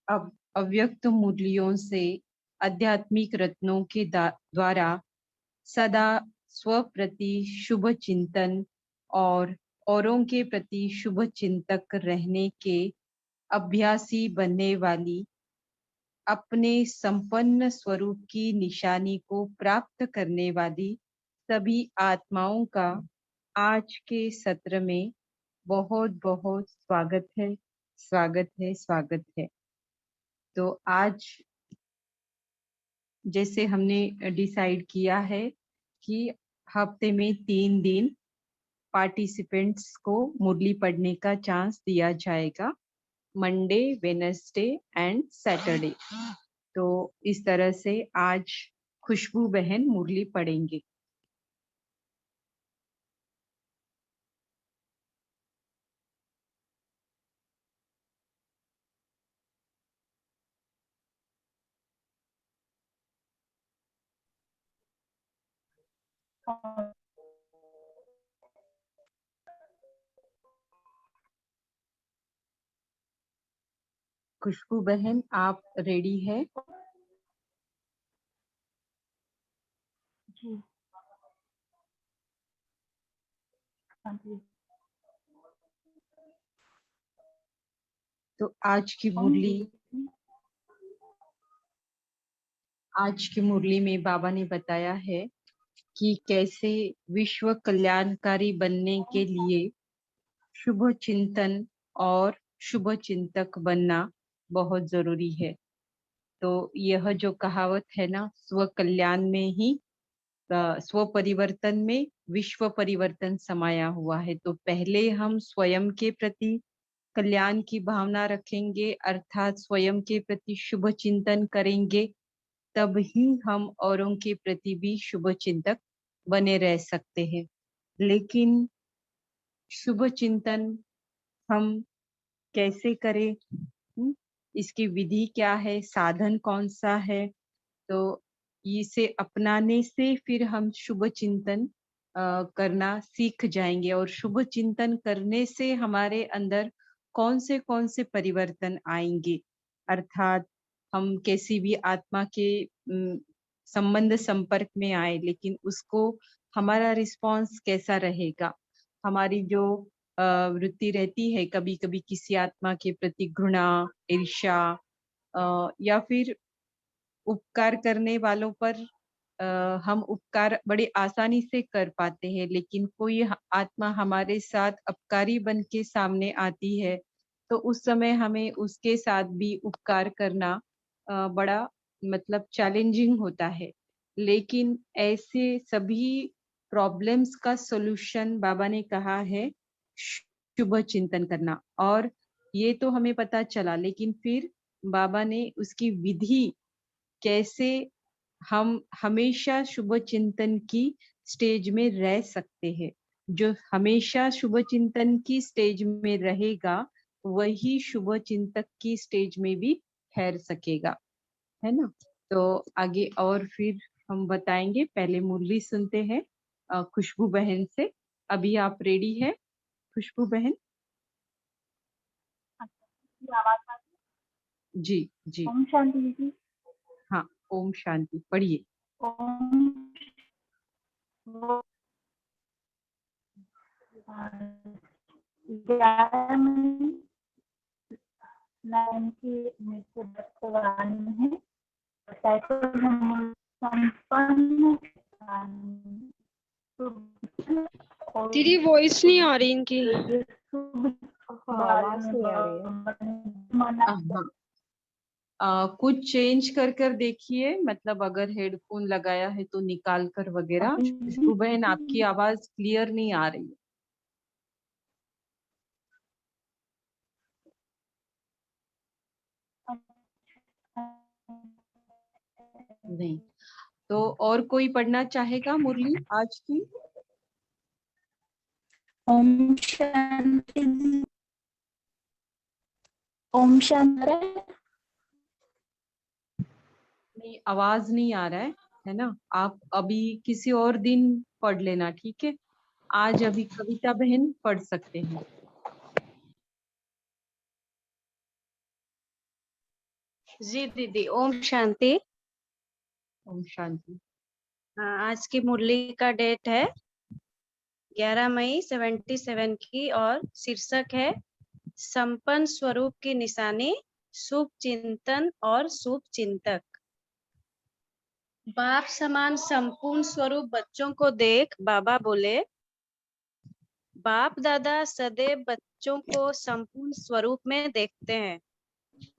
अब अव्यक्त मूल्यों से आध्यात्मिक रत्नों के द्वारा सदा स्व प्रति शुभ चिंतन और औरों के प्रति शुभ चिंतक रहने के अभ्यासी बनने वाली अपने संपन्न स्वरूप की निशानी को प्राप्त करने वाली सभी आत्माओं का आज के सत्र में बहुत बहुत स्वागत है, स्वागत है, स्वागत है। तो आज जैसे हमने डिसाइड किया है कि हफ्ते में 3 दिन पार्टिसिपेंट्स को मुरली पढ़ने का चांस दिया जाएगा, मंडे, वेडनेसडे एंड सैटरडे। तो इस तरह से आज खुशबू बहन मुरली पढ़ेंगे। खुशबू बहन, आप रेडी है? जी। हाँ जी। तो आज की मुरली में बाबा ने बताया है कि कैसे विश्व कल्याणकारी बनने के लिए शुभ चिंतन और शुभ चिंतक बनना बहुत जरूरी है। तो यह जो कहावत है ना, स्व कल्याण में ही स्व परिवर्तन में विश्व परिवर्तन समाया हुआ है। तो पहले हम स्वयं के प्रति कल्याण की भावना रखेंगे, अर्थात स्वयं के प्रति शुभ चिंतन करेंगे, तब ही हम औरों के प्रति भी शुभ चिंतक बने रह सकते हैं। लेकिन शुभ चिंतन हम कैसे करें? इसकी विधि क्या है, साधन कौन सा है? तो इसे अपनाने से फिर हम शुभ चिंतन करना सीख जाएंगे, और शुभ चिंतन करने से हमारे अंदर कौन से परिवर्तन आएंगे, अर्थात हम किसी भी आत्मा के संबंध संपर्क में आए, लेकिन उसको हमारा रिस्पांस कैसा रहेगा। हमारी जो वृत्ति रहती है कभी कभी किसी आत्मा के प्रति घृणा, ईर्ष्या, या फिर उपकार करने वालों पर हम उपकार बड़े आसानी से कर पाते हैं, लेकिन कोई आत्मा हमारे साथ अपकारी बन के सामने आती है तो उस समय हमें उसके साथ भी उपकार करना बड़ा मतलब चैलेंजिंग होता है। लेकिन ऐसे सभी प्रॉब्लम्स का सॉल्यूशन बाबा ने कहा है शुभ चिंतन करना। और ये तो हमें पता चला, लेकिन फिर बाबा ने उसकी विधि कैसे हम हमेशा शुभ चिंतन की स्टेज में रह सकते हैं। जो हमेशा शुभ चिंतन की स्टेज में रहेगा वही शुभ चिंतक की स्टेज में भी ठहर सकेगा, है ना। तो आगे और फिर हम बताएंगे, पहले मुरली सुनते हैं खुशबू बहन से। अभी आप रेडी है खुशबू बहन? आवाज आ रही है? जी जी। ओम शांति दीदी। हाँ, ओम शांति पढ़िए। ओम ग्यारह मिनट लाइन की मुझसे भगवान है, संपन्न दीदी वॉइस नहीं आ रही इनकी। आवाज नहीं आ रही है। कुछ चेंज कर कर देखिए, मतलब अगर हेडफोन लगाया है तो निकाल कर वगैरह। खुशबू बहन, आपकी आवाज क्लियर नहीं आ रही है। नहीं तो और कोई पढ़ना चाहेगा मुरली आज की? ओम शांति। ओम शांति। नहीं, आवाज नहीं आ रहा है ना। आप अभी किसी और दिन पढ़ लेना, ठीक है। आज अभी कविता बहन पढ़ सकते हैं। जी दीदी, ओम शांति। ओम शांति। हाँ, आज की मुरली का डेट है 11 मई 77 की और शीर्षक है संपन्न स्वरूप की निशानी, शुभ चिंतन और शुभ चिंतक। बाप समान संपूर्ण स्वरूप बच्चों को देख बाबा बोले, बाप दादा सदैव बच्चों को संपूर्ण स्वरूप में देखते हैं।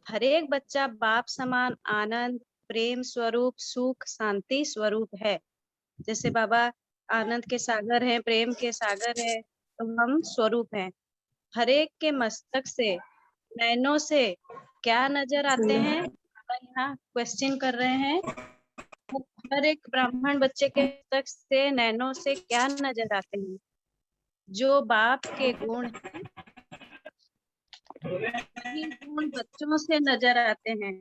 हर एक बच्चा बाप समान आनंद, प्रेम स्वरूप, सुख, शांति स्वरूप है। जैसे बाबा आनंद के सागर हैं, प्रेम के सागर है, तो हम स्वरूप हैं। हर एक के मस्तक से, नैनों से क्या नजर आते हैं? बाबा यहाँ क्वेश्चन कर रहे हैं। हर एक ब्राह्मण बच्चे के मस्तक से, नैनों से क्या नजर आते हैं? जो बाप के गुण हैं, वही गुण बच्चों से नजर आते हैं।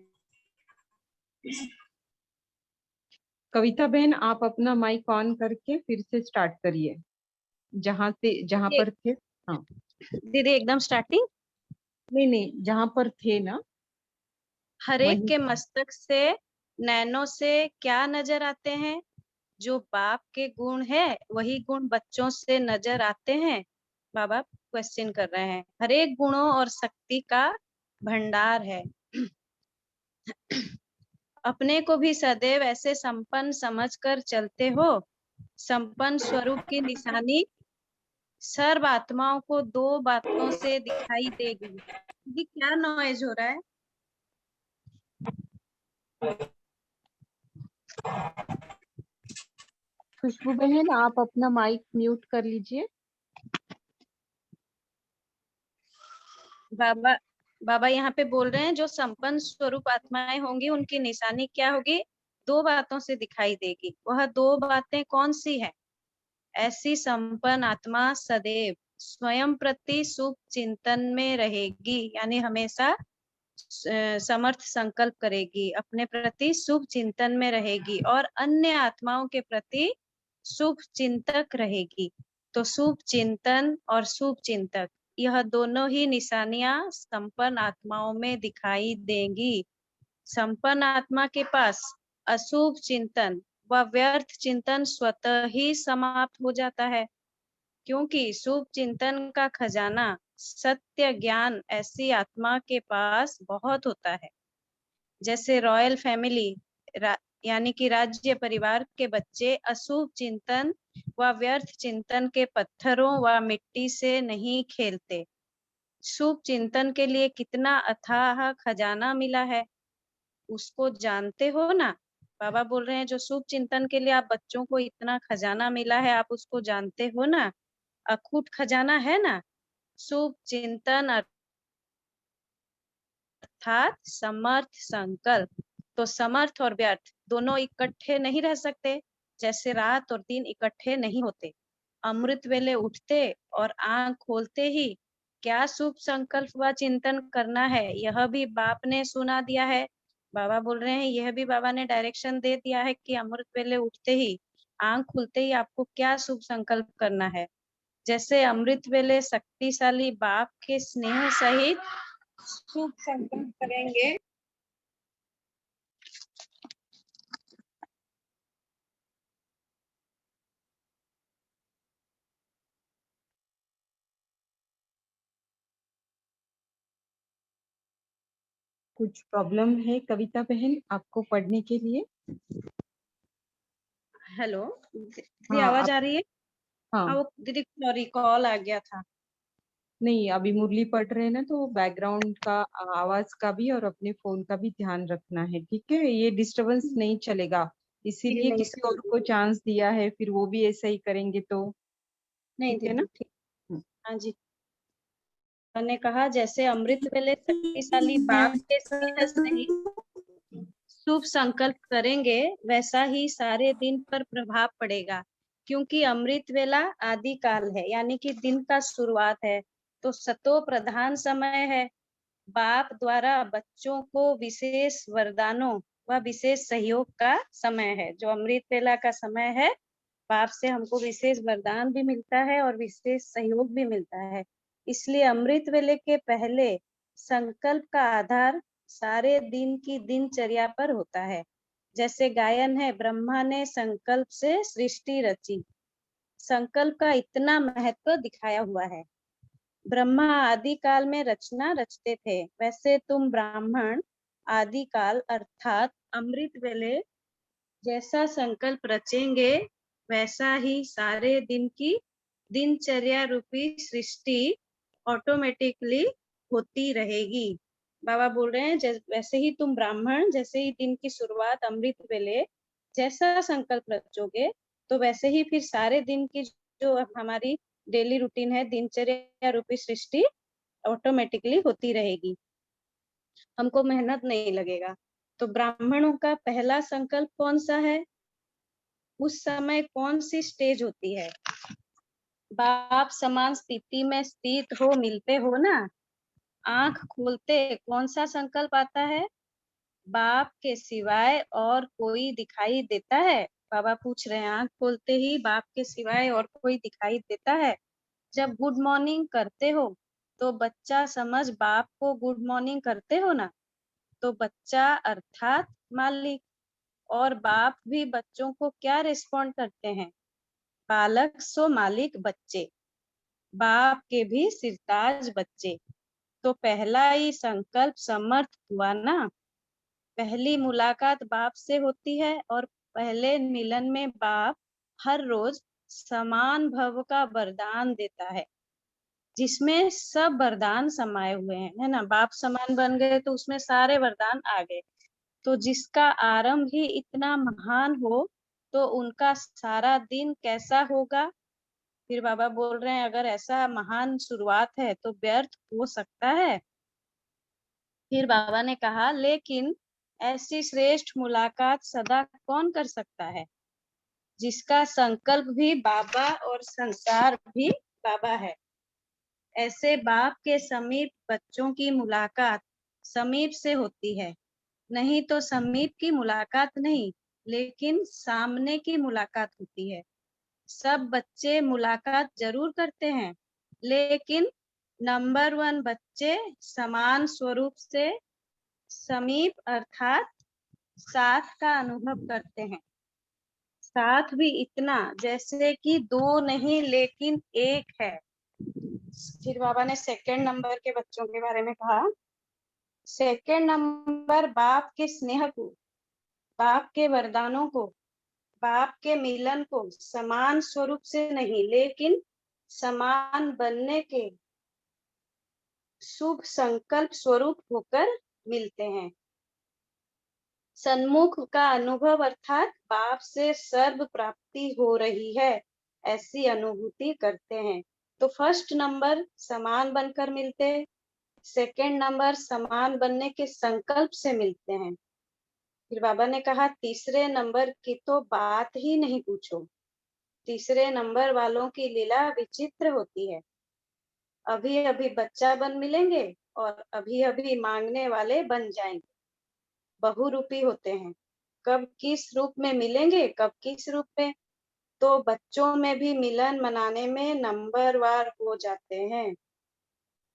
कविता बहन, आप अपना माइक ऑन करके फिर से स्टार्ट करिए जहां पर थे। हाँ, दीदी एकदम स्टार्टिंग। नहीं नहीं, जहां पर थे ना हर एक वही। के मस्तक से, नैनों से क्या नजर आते हैं? जो बाप के गुण है, वही गुण बच्चों से नजर आते हैं। बाबा क्वेश्चन कर रहे हैं। हर एक गुणों और शक्ति का भंडार है। अपने को भी सदैव ऐसे संपन्न समझकर चलते हो। संपन्न स्वरूप की निशानी सर्व आत्माओं को दो बातों से दिखाई देगी। ये क्या नॉइज हो रहा है? खुशबू बहन, आप अपना माइक म्यूट कर लीजिए। बाबा बाबा यहाँ पे बोल रहे हैं, जो संपन्न स्वरूप आत्माएं होंगी, उनकी निशानी क्या होगी? दो बातों से दिखाई देगी। वह दो बातें कौन सी है? ऐसी संपन्न आत्मा सदैव स्वयं प्रति शुभ चिंतन में रहेगी, यानी हमेशा समर्थ संकल्प करेगी, अपने प्रति शुभ चिंतन में रहेगी और अन्य आत्माओं के प्रति शुभ चिंतक रहेगी। तो शुभ चिंतन और शुभ चिंतक, यह दोनों ही निशानियां संपन्न आत्माओं में दिखाई देंगी। संपन्न आत्मा के पास अशुभ चिंतन व व्यर्थ चिंतन स्वतः ही समाप्त हो जाता है, क्योंकि शुभ चिंतन का खजाना सत्य ज्ञान ऐसी आत्मा के पास बहुत होता है। जैसे रॉयल फैमिली यानी कि राज्य परिवार के बच्चे अशुभ चिंतन व व्यर्थ चिंतन के पत्थरों व मिट्टी से नहीं खेलते। शुभ चिंतन के लिए कितना अथाह खजाना मिला है, उसको जानते हो ना? बाबा बोल रहे हैं, जो शुभ चिंतन के लिए आप बच्चों को इतना खजाना मिला है, आप उसको जानते हो ना? अखूट खजाना है ना? शुभ चिंतन अर्थात समर्थ संकल्प। तो समर्थ और व्यर्थ दोनों इकट्ठे नहीं रह सकते, जैसे रात और दिन इकट्ठे नहीं होते। अमृत वेले उठते और आंख खोलते ही क्या शुभ संकल्प व चिंतन करना है, यह भी बाप ने सुना दिया है। बाबा बोल रहे हैं, यह भी बाबा ने डायरेक्शन दे दिया है कि अमृत वेले उठते ही, आंख खुलते ही आपको क्या शुभ संकल्प करना है। जैसे अमृत वेले शक्तिशाली बाप के स्नेह सहित शुभ संकल्प करेंगे, कुछ प्रॉब्लम है कविता बहन आपको पढ़ने के लिए? हेलो दीदी, हाँ आवाज आप। आ रही है? हाँ, हाँ, वो दीदी सॉरी कॉल आ गया था। नहीं, अभी मुरली पढ़ रहे हैं ना, तो बैकग्राउंड का आवाज का भी और अपने फोन का भी ध्यान रखना है, ठीक है? ये डिस्टरबेंस नहीं चलेगा, जी इसीलिए नहीं किसी और को चांस दिया है, फिर वो भी ऐसा ही करेंगे तो नहीं ठीक है ना? दीदी ठीक। हाँ जी, मैंने कहा जैसे अमृत वेले शक्तिशाली बाप के स्नेह से ही शुभ संकल्प करेंगे, वैसा ही सारे दिन पर प्रभाव पड़ेगा, क्योंकि अमृत वेला आदि काल है, यानी कि दिन का शुरुआत है, तो सतो प्रधान समय है। बाप द्वारा बच्चों को विशेष वरदानों व विशेष सहयोग का समय है। जो अमृत वेला का समय है, बाप से हमको विशेष वरदान भी मिलता है और विशेष सहयोग भी मिलता है। इसलिए अमृत वेले के पहले संकल्प का आधार सारे दिन की दिनचर्या पर होता है। जैसे गायन है, ब्रह्मा ने संकल्प से सृष्टि रची। संकल्प का इतना महत्व दिखाया हुआ है। ब्रह्मा आदि काल में रचना रचते थे, वैसे तुम ब्राह्मण आदि काल अर्थात अमृत वेले जैसा संकल्प रचेंगे, वैसा ही सारे दिन की दिनचर्या रूपी सृष्टि ऑटोमेटिकली होती रहेगी। बाबा बोल रहे हैं वैसे ही तुम ब्राह्मण जैसे ही दिन की शुरुआत अमृत वेले जैसा संकल्प रचोगे, तो वैसे ही फिर सारे दिन की जो हमारी डेली रूटीन है, दिनचर्या रूपी सृष्टि ऑटोमेटिकली होती रहेगी। हमको मेहनत नहीं लगेगा। तो ब्राह्मणों का पहला संकल्प कौन सा है? उस समय कौन सी स्टेज होती है? बाप समान स्थिति में स्थित हो, मिलते हो ना, आंख खोलते कौन सा संकल्प आता है? बाप के सिवाय और कोई दिखाई देता है? बाबा पूछ रहे हैं, आंख खोलते ही बाप के सिवाय और कोई दिखाई देता है? जब गुड मॉर्निंग करते हो तो बच्चा समझ बाप को गुड मॉर्निंग करते हो ना, तो बच्चा अर्थात मालिक, और बाप भी बच्चों को क्या रिस्पॉन्ड करते हैं? बालक सो मालिक बच्चे, बाप के भी सिरताज बच्चे। तो पहला ही संकल्प समर्थ हुआ ना। पहली मुलाकात बाप से होती है और पहले मिलन में बाप हर रोज समान भव का वरदान देता है, जिसमें सब वरदान समाये हुए हैं, है ना। बाप समान बन गए तो उसमें सारे वरदान आ गए। तो जिसका आरंभ ही इतना महान हो, तो उनका सारा दिन कैसा होगा? फिर बाबा बोल रहे हैं, अगर ऐसा महान शुरुआत है तो व्यर्थ हो सकता है? फिर बाबा ने कहा, लेकिन ऐसी श्रेष्ठ मुलाकात सदा कौन कर सकता है? जिसका संकल्प भी बाबा और संसार भी बाबा है। ऐसे बाप के समीप बच्चों की मुलाकात समीप से होती है। नहीं तो समीप की मुलाकात नहीं, लेकिन सामने की मुलाकात होती है। सब बच्चे मुलाकात जरूर करते हैं, लेकिन नंबर 1 बच्चे समान स्वरूप से समीप अर्थात साथ का अनुभव करते हैं। साथ भी इतना जैसे कि 2 नहीं लेकिन 1 है। फिर बाबा ने सेकंड नंबर के बच्चों के बारे में कहा, सेकंड नंबर बाप के स्नेह को, बाप के वरदानों को, बाप के मिलन को समान स्वरूप से नहीं, लेकिन समान बनने के शुभ संकल्प स्वरूप होकर मिलते हैं। सन्मुख का अनुभव अर्थात बाप से सर्व प्राप्ति हो रही है, ऐसी अनुभूति करते हैं। तो फर्स्ट नंबर समान बनकर मिलते, सेकंड नंबर समान बनने के संकल्प से मिलते हैं। फिर बाबा ने कहा, तीसरे नंबर की तो बात ही नहीं पूछो। तीसरे नंबर वालों की लीला विचित्र होती है। अभी अभी बच्चा बन मिलेंगे और अभी अभी मांगने वाले बन जाएंगे। बहुरूपी होते हैं, कब किस रूप में मिलेंगे, कब किस रूप में। तो बच्चों में भी मिलन मनाने में नंबरवार हो जाते हैं।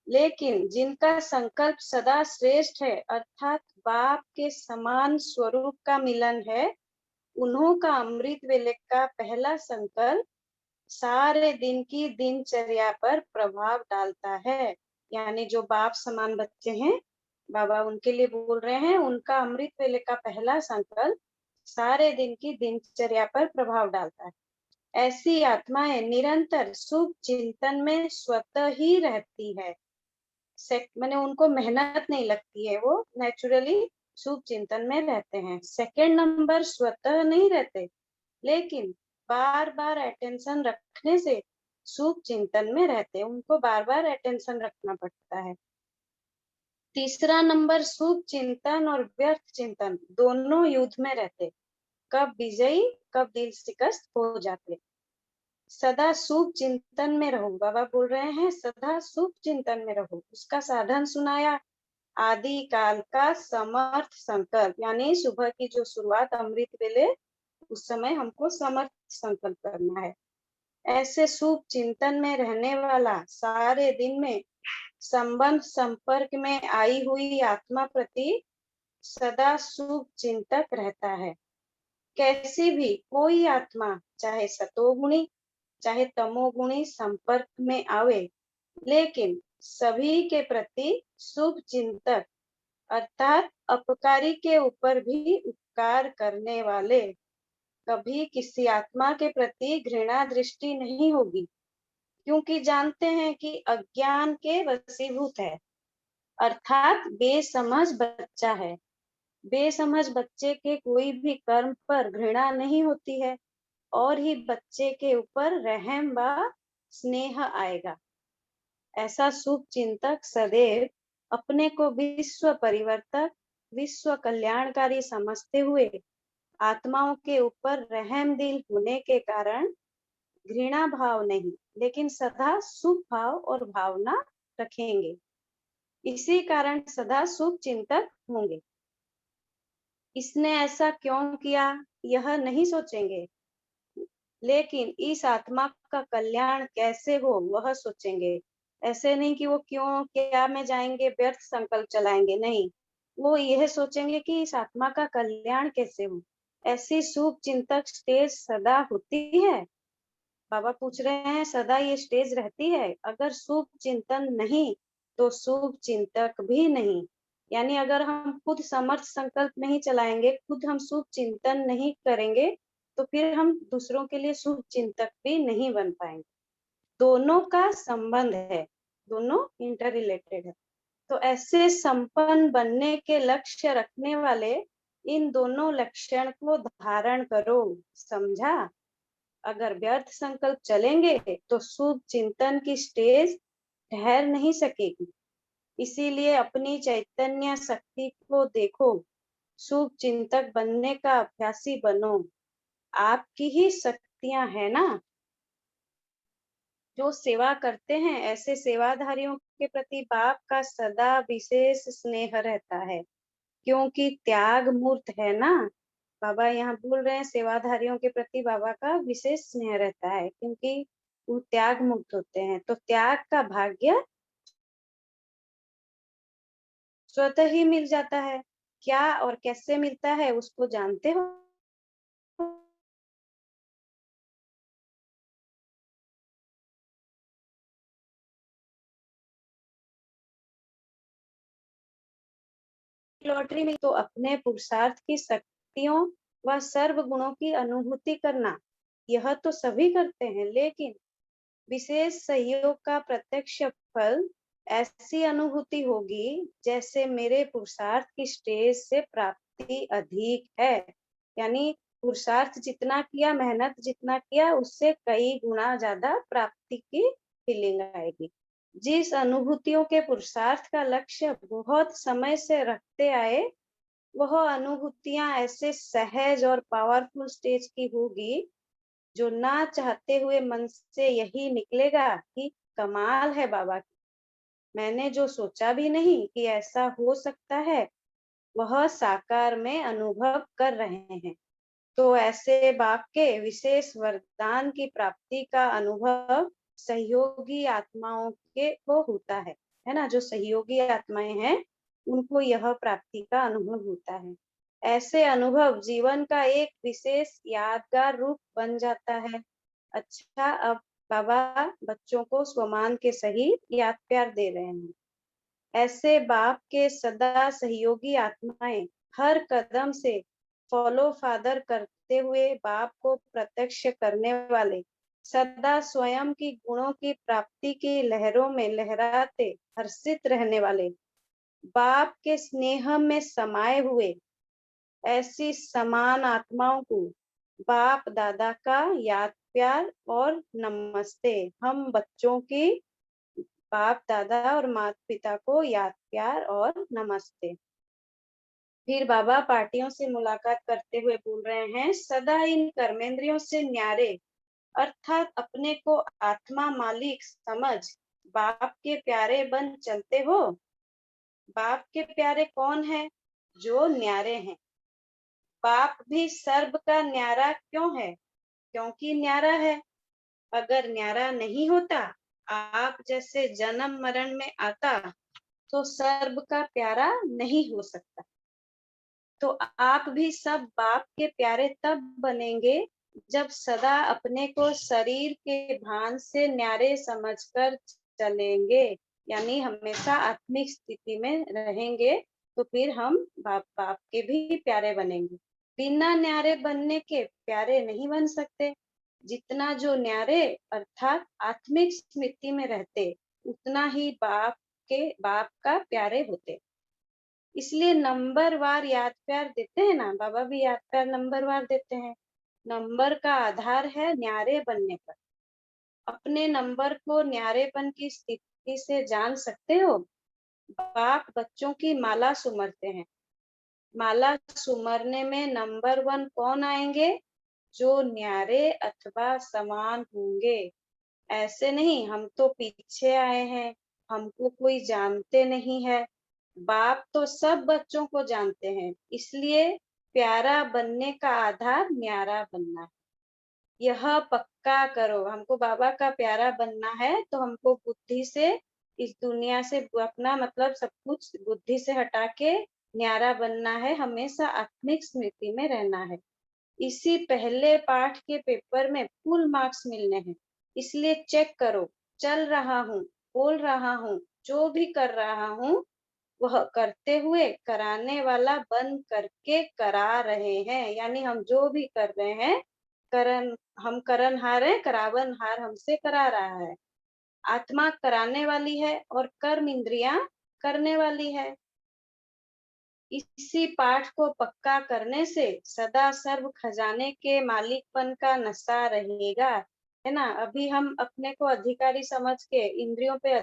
लेकिन जिनका संकल्प सदा श्रेष्ठ है, अर्थात बाप के समान स्वरूप का मिलन है, उन्हों का अमृत वेले का पहला संकल्प सारे दिन की दिनचर्या पर प्रभाव डालता है। यानी जो बाप समान बच्चे हैं, बाबा उनके लिए बोल रहे हैं, उनका अमृत वेले का पहला संकल्प सारे दिन की दिनचर्या पर प्रभाव डालता है। ऐसी आत्माएं निरंतर शुभ चिंतन में स्वतः ही रहती है। मैंने उनको मेहनत नहीं लगती है, वो नेचुरली शुभ चिंतन में रहते हैं। सेकंड नंबर स्वतः नहीं रहते, लेकिन बार बार अटेंशन रखने से शुभ चिंतन में रहते, उनको बार बार अटेंशन रखना पड़ता है। तीसरा नंबर शुभ चिंतन और व्यर्थ चिंतन दोनों युद्ध में रहते, कब विजयी कब दिल शिकस्त हो जाते। सदा शुभ चिंतन में रहो, बाबा बोल रहे हैं सदा शुभ चिंतन में रहो। उसका साधन सुनाया, आदि काल का समर्थ संकल्प, यानी सुबह की जो शुरुआत अमृत वेले, उस समय हमको समर्थ संकल्प करना है। ऐसे शुभ चिंतन में रहने वाला सारे दिन में संबंध संपर्क में आई हुई आत्मा प्रति सदा शुभ चिंतक रहता है। कैसी भी कोई आत्मा, चाहे सतोगुणी चाहे तमोगुणी संपर्क में आवे, लेकिन सभी के प्रति शुभ चिंतक अर्थात अपकारी के ऊपर भी उपकार करने वाले, कभी किसी आत्मा के प्रति घृणा दृष्टि नहीं होगी, क्योंकि जानते हैं कि अज्ञान के वशीभूत है, अर्थात बेसमझ बच्चा है। बेसमझ बच्चे के कोई भी कर्म पर घृणा नहीं होती है और ही बच्चे के ऊपर रहम व स्नेह आएगा। ऐसा शुभ चिंतक सदैव अपने को विश्व परिवर्तक, विश्व कल्याणकारी समझते हुए आत्माओं के ऊपर रहम दिल होने के कारण घृणा भाव नहीं, लेकिन सदा शुभ भाव और भावना रखेंगे। इसी कारण सदा शुभ चिंतक होंगे। इसने ऐसा क्यों किया यह नहीं सोचेंगे, लेकिन इस आत्मा का कल्याण कैसे हो वह सोचेंगे। ऐसे नहीं कि वो क्यों क्या में जाएंगे व्यर्थ संकल्प चलाएंगे, नहीं, वो यह सोचेंगे कि इस आत्मा का कल्याण कैसे हो। ऐसी शुभ चिंतक स्टेज सदा होती है। बाबा पूछ रहे हैं सदा ये स्टेज रहती है। अगर शुभ चिंतन नहीं तो शुभ चिंतक भी नहीं। यानी अगर हम खुद समर्थ संकल्प नहीं चलाएंगे, खुद हम शुभ चिंतन नहीं करेंगे, तो फिर हम दूसरों के लिए शुभ चिंतक भी नहीं बन पाएंगे। दोनों का संबंध है, दोनों इंटर रिलेटेड है। तो ऐसे संपन्न बनने के लक्ष्य रखने वाले इन दोनों लक्षण को धारण करो, समझा। अगर व्यर्थ संकल्प चलेंगे तो शुभ चिंतन की स्टेज ठहर नहीं सकेगी। इसीलिए अपनी चैतन्य शक्ति को देखो, शुभ चिंतक बनने का अभ्यासी बनो। आपकी ही शक्तियां है ना जो सेवा करते हैं। ऐसे सेवाधारियों के प्रति बाप का सदा विशेष स्नेह रहता है, क्योंकि त्याग मूर्त है ना। बाबा यहाँ बोल रहे हैं सेवाधारियों के प्रति बाबा का विशेष स्नेह रहता है, क्योंकि वो त्याग मुक्त होते हैं। तो त्याग का भाग्य स्वतः ही मिल जाता है। क्या और कैसे मिलता है उसको जानते हो? लॉटरी में तो अपने पुरुषार्थ की शक्तियों व सर्व गुणों की अनुभूति करना, यह तो सभी करते हैं, लेकिन विशेष सहयोग का प्रत्यक्ष फल ऐसी अनुभूति होगी जैसे मेरे पुरुषार्थ की स्टेज से प्राप्ति अधिक है। यानी पुरुषार्थ जितना किया, मेहनत जितना किया, उससे कई गुना ज्यादा प्राप्ति की फीलिंग आएगी। जिस अनुभूतियों के पुरुषार्थ का लक्ष्य बहुत समय से रखते आए, वह अनुभूतियां ऐसे सहज और पावरफुल स्टेज की होगी जो ना चाहते हुए मन से यही निकलेगा कि कमाल है बाबा की, मैंने जो सोचा भी नहीं कि ऐसा हो सकता है वह साकार में अनुभव कर रहे हैं। तो ऐसे बाप के विशेष वरदान की प्राप्ति का अनुभव सहयोगी आत्माओं के को होता है ना। जो सहयोगी आत्माएं हैं उनको यह प्राप्ति का अनुभव होता है। ऐसे अनुभव जीवन का एक विशेष यादगार रूप बन जाता है। अच्छा, अब बाबा बच्चों को स्वमान के सही याद प्यार दे रहे हैं। ऐसे बाप के सदा सहयोगी आत्माएं हर कदम से फॉलो फादर करते हुए बाप को प्रत्यक्ष करने वाले, सदा स्वयं की गुणों की प्राप्ति की लहरों में लहराते हर्षित रहने वाले, बाप के स्नेह में समाये हुए ऐसी समान आत्माओं को बाप दादा का याद प्यार और नमस्ते। हम बच्चों की बाप दादा और माता पिता को याद प्यार और नमस्ते। फिर बाबा पार्टियों से मुलाकात करते हुए बोल रहे हैं, सदा इन कर्मेंद्रियों से न्यारे अर्थात अपने को आत्मा मालिक समझ बाप के प्यारे बन चलते हो। बाप के प्यारे कौन है? जो न्यारे हैं। बाप भी सर्व का न्यारा क्यों है? क्योंकि न्यारा है। अगर न्यारा नहीं होता आप जैसे जन्म मरण में आता तो सर्व का प्यारा नहीं हो सकता। तो आप भी सब बाप के प्यारे तब बनेंगे जब सदा अपने को शरीर के भान से न्यारे समझकर चलेंगे, यानी हमेशा आत्मिक स्थिति में रहेंगे, तो फिर हम बाप बाप के भी प्यारे बनेंगे। बिना न्यारे बनने के प्यारे नहीं बन सकते। जितना जो न्यारे अर्थात आत्मिक स्मृति में रहते, उतना ही बाप का प्यारे होते। इसलिए नंबर वार याद प्यार देते हैं ना, बाबा भी याद प्यार नंबर वार देते हैं। नंबर का आधार है न्यारे बनने पर। अपने नंबर को न्यारेपन की स्थिति से जान सकते हो। बाप बच्चों की माला सुमरते हैं। माला सुमरने में नंबर 1 कौन आएंगे? जो न्यारे अथवा समान होंगे। ऐसे नहीं हम तो पीछे आए हैं, हमको कोई जानते नहीं है। बाप तो सब बच्चों को जानते हैं, इसलिए प्यारा बनने का आधार न्यारा बनना है। यह पक्का करो। हमको बाबा का प्यारा बनना है तो हमको बुद्धि से इस दुनिया से अपना मतलब सब कुछ बुद्धि से हटा के न्यारा बनना है, हमेशा आत्मिक स्मृति में रहना है। इसी पहले पाठ के पेपर में फुल मार्क्स मिलने हैं, इसलिए चेक करो। चल रहा हूँ, बोल रहा हूँ, जो भी कर रहा हूँ वह करते हुए कराने वाला बन करके करा रहे हैं। यानी हम जो भी कर रहे हैं, हम करनहार है, करावनहार हमसे करा रहा है। आत्मा कराने वाली है और कर्म इंद्रियां करने वाली है। इसी पाठ को पक्का करने से सदा सर्व खजाने के मालिकपन का नशा रहेगा, है ना। अभी हम अपने को अधिकारी समझ के इंद्रियों पे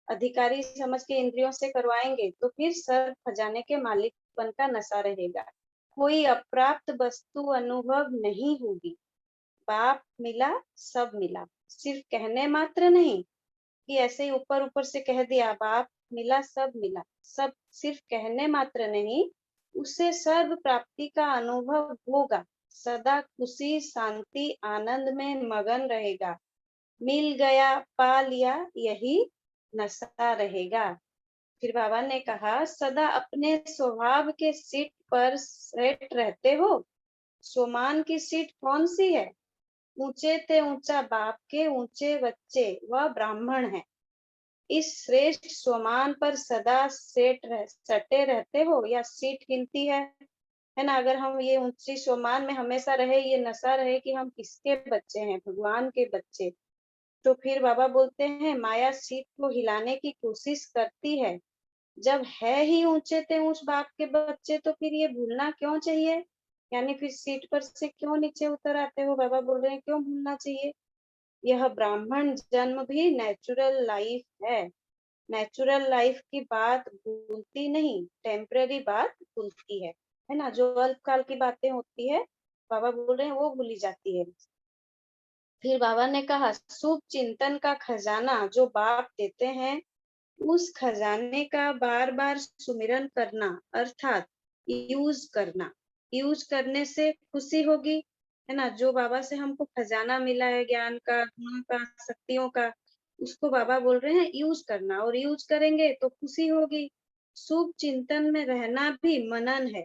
अधिकारी समझ के इंद्रियों से करवाएंगे तो फिर सर्व खजाने के मालिकपन का नशा रहेगा। कोई अप्राप्त वस्तु अनुभव नहीं होगी। बाप मिला सब मिला, सिर्फ कहने मात्र नहीं कि ऐसे ही ऊपर ऊपर से कह दिया बाप मिला सब मिला, सब सिर्फ कहने मात्र नहीं, उससे सर्व प्राप्ति का अनुभव होगा। सदा खुशी शांति आनंद में मगन रहेगा। मिल गया पा लिया यही नशा रहेगा। फिर बाबा ने कहा सदा अपने स्वभाव के सीट पर सेट रहते हो। सोमान की सीट कौन सी है? ऊंचे ते ऊंचा बाप के ऊंचे बच्चे वह ब्राह्मण है। इस श्रेष्ठ सोमान पर सदा सटे रहते हो या सीट गिनती है ना। अगर हम ये ऊंची सोमान में हमेशा रहे, ये नशा रहे कि हम किसके बच्चे हैं, भगवान के बच्चे, तो फिर बाबा बोलते हैं माया सीट को हिलाने की कोशिश करती है। जब है ही ऊंचे ते ऊंच बाप के बच्चे तो फिर ये भूलना क्यों चाहिए? यानी फिर सीट पर से क्यों नीचे उतर आते हो? बाबा बोल रहे हैं क्यों भूलना चाहिए। यह ब्राह्मण जन्म भी नेचुरल लाइफ है। नेचुरल लाइफ की बात भूलती नहीं, टेम्पररी बात भूलती है ना। जो अल्पकाल की बातें होती है बाबा बोल रहे हैं वो भूली जाती है। फिर बाबा ने कहा शुभ चिंतन का खजाना जो बाप देते हैं, उस खजाने का बार बार सुमिरन करना अर्थात यूज करना। यूज करने से खुशी होगी, है ना। जो बाबा से हमको खजाना मिला है ज्ञान का, गुणों का, शक्तियों का, उसको बाबा बोल रहे हैं यूज करना, और यूज करेंगे तो खुशी होगी। शुभ चिंतन में रहना भी मनन है।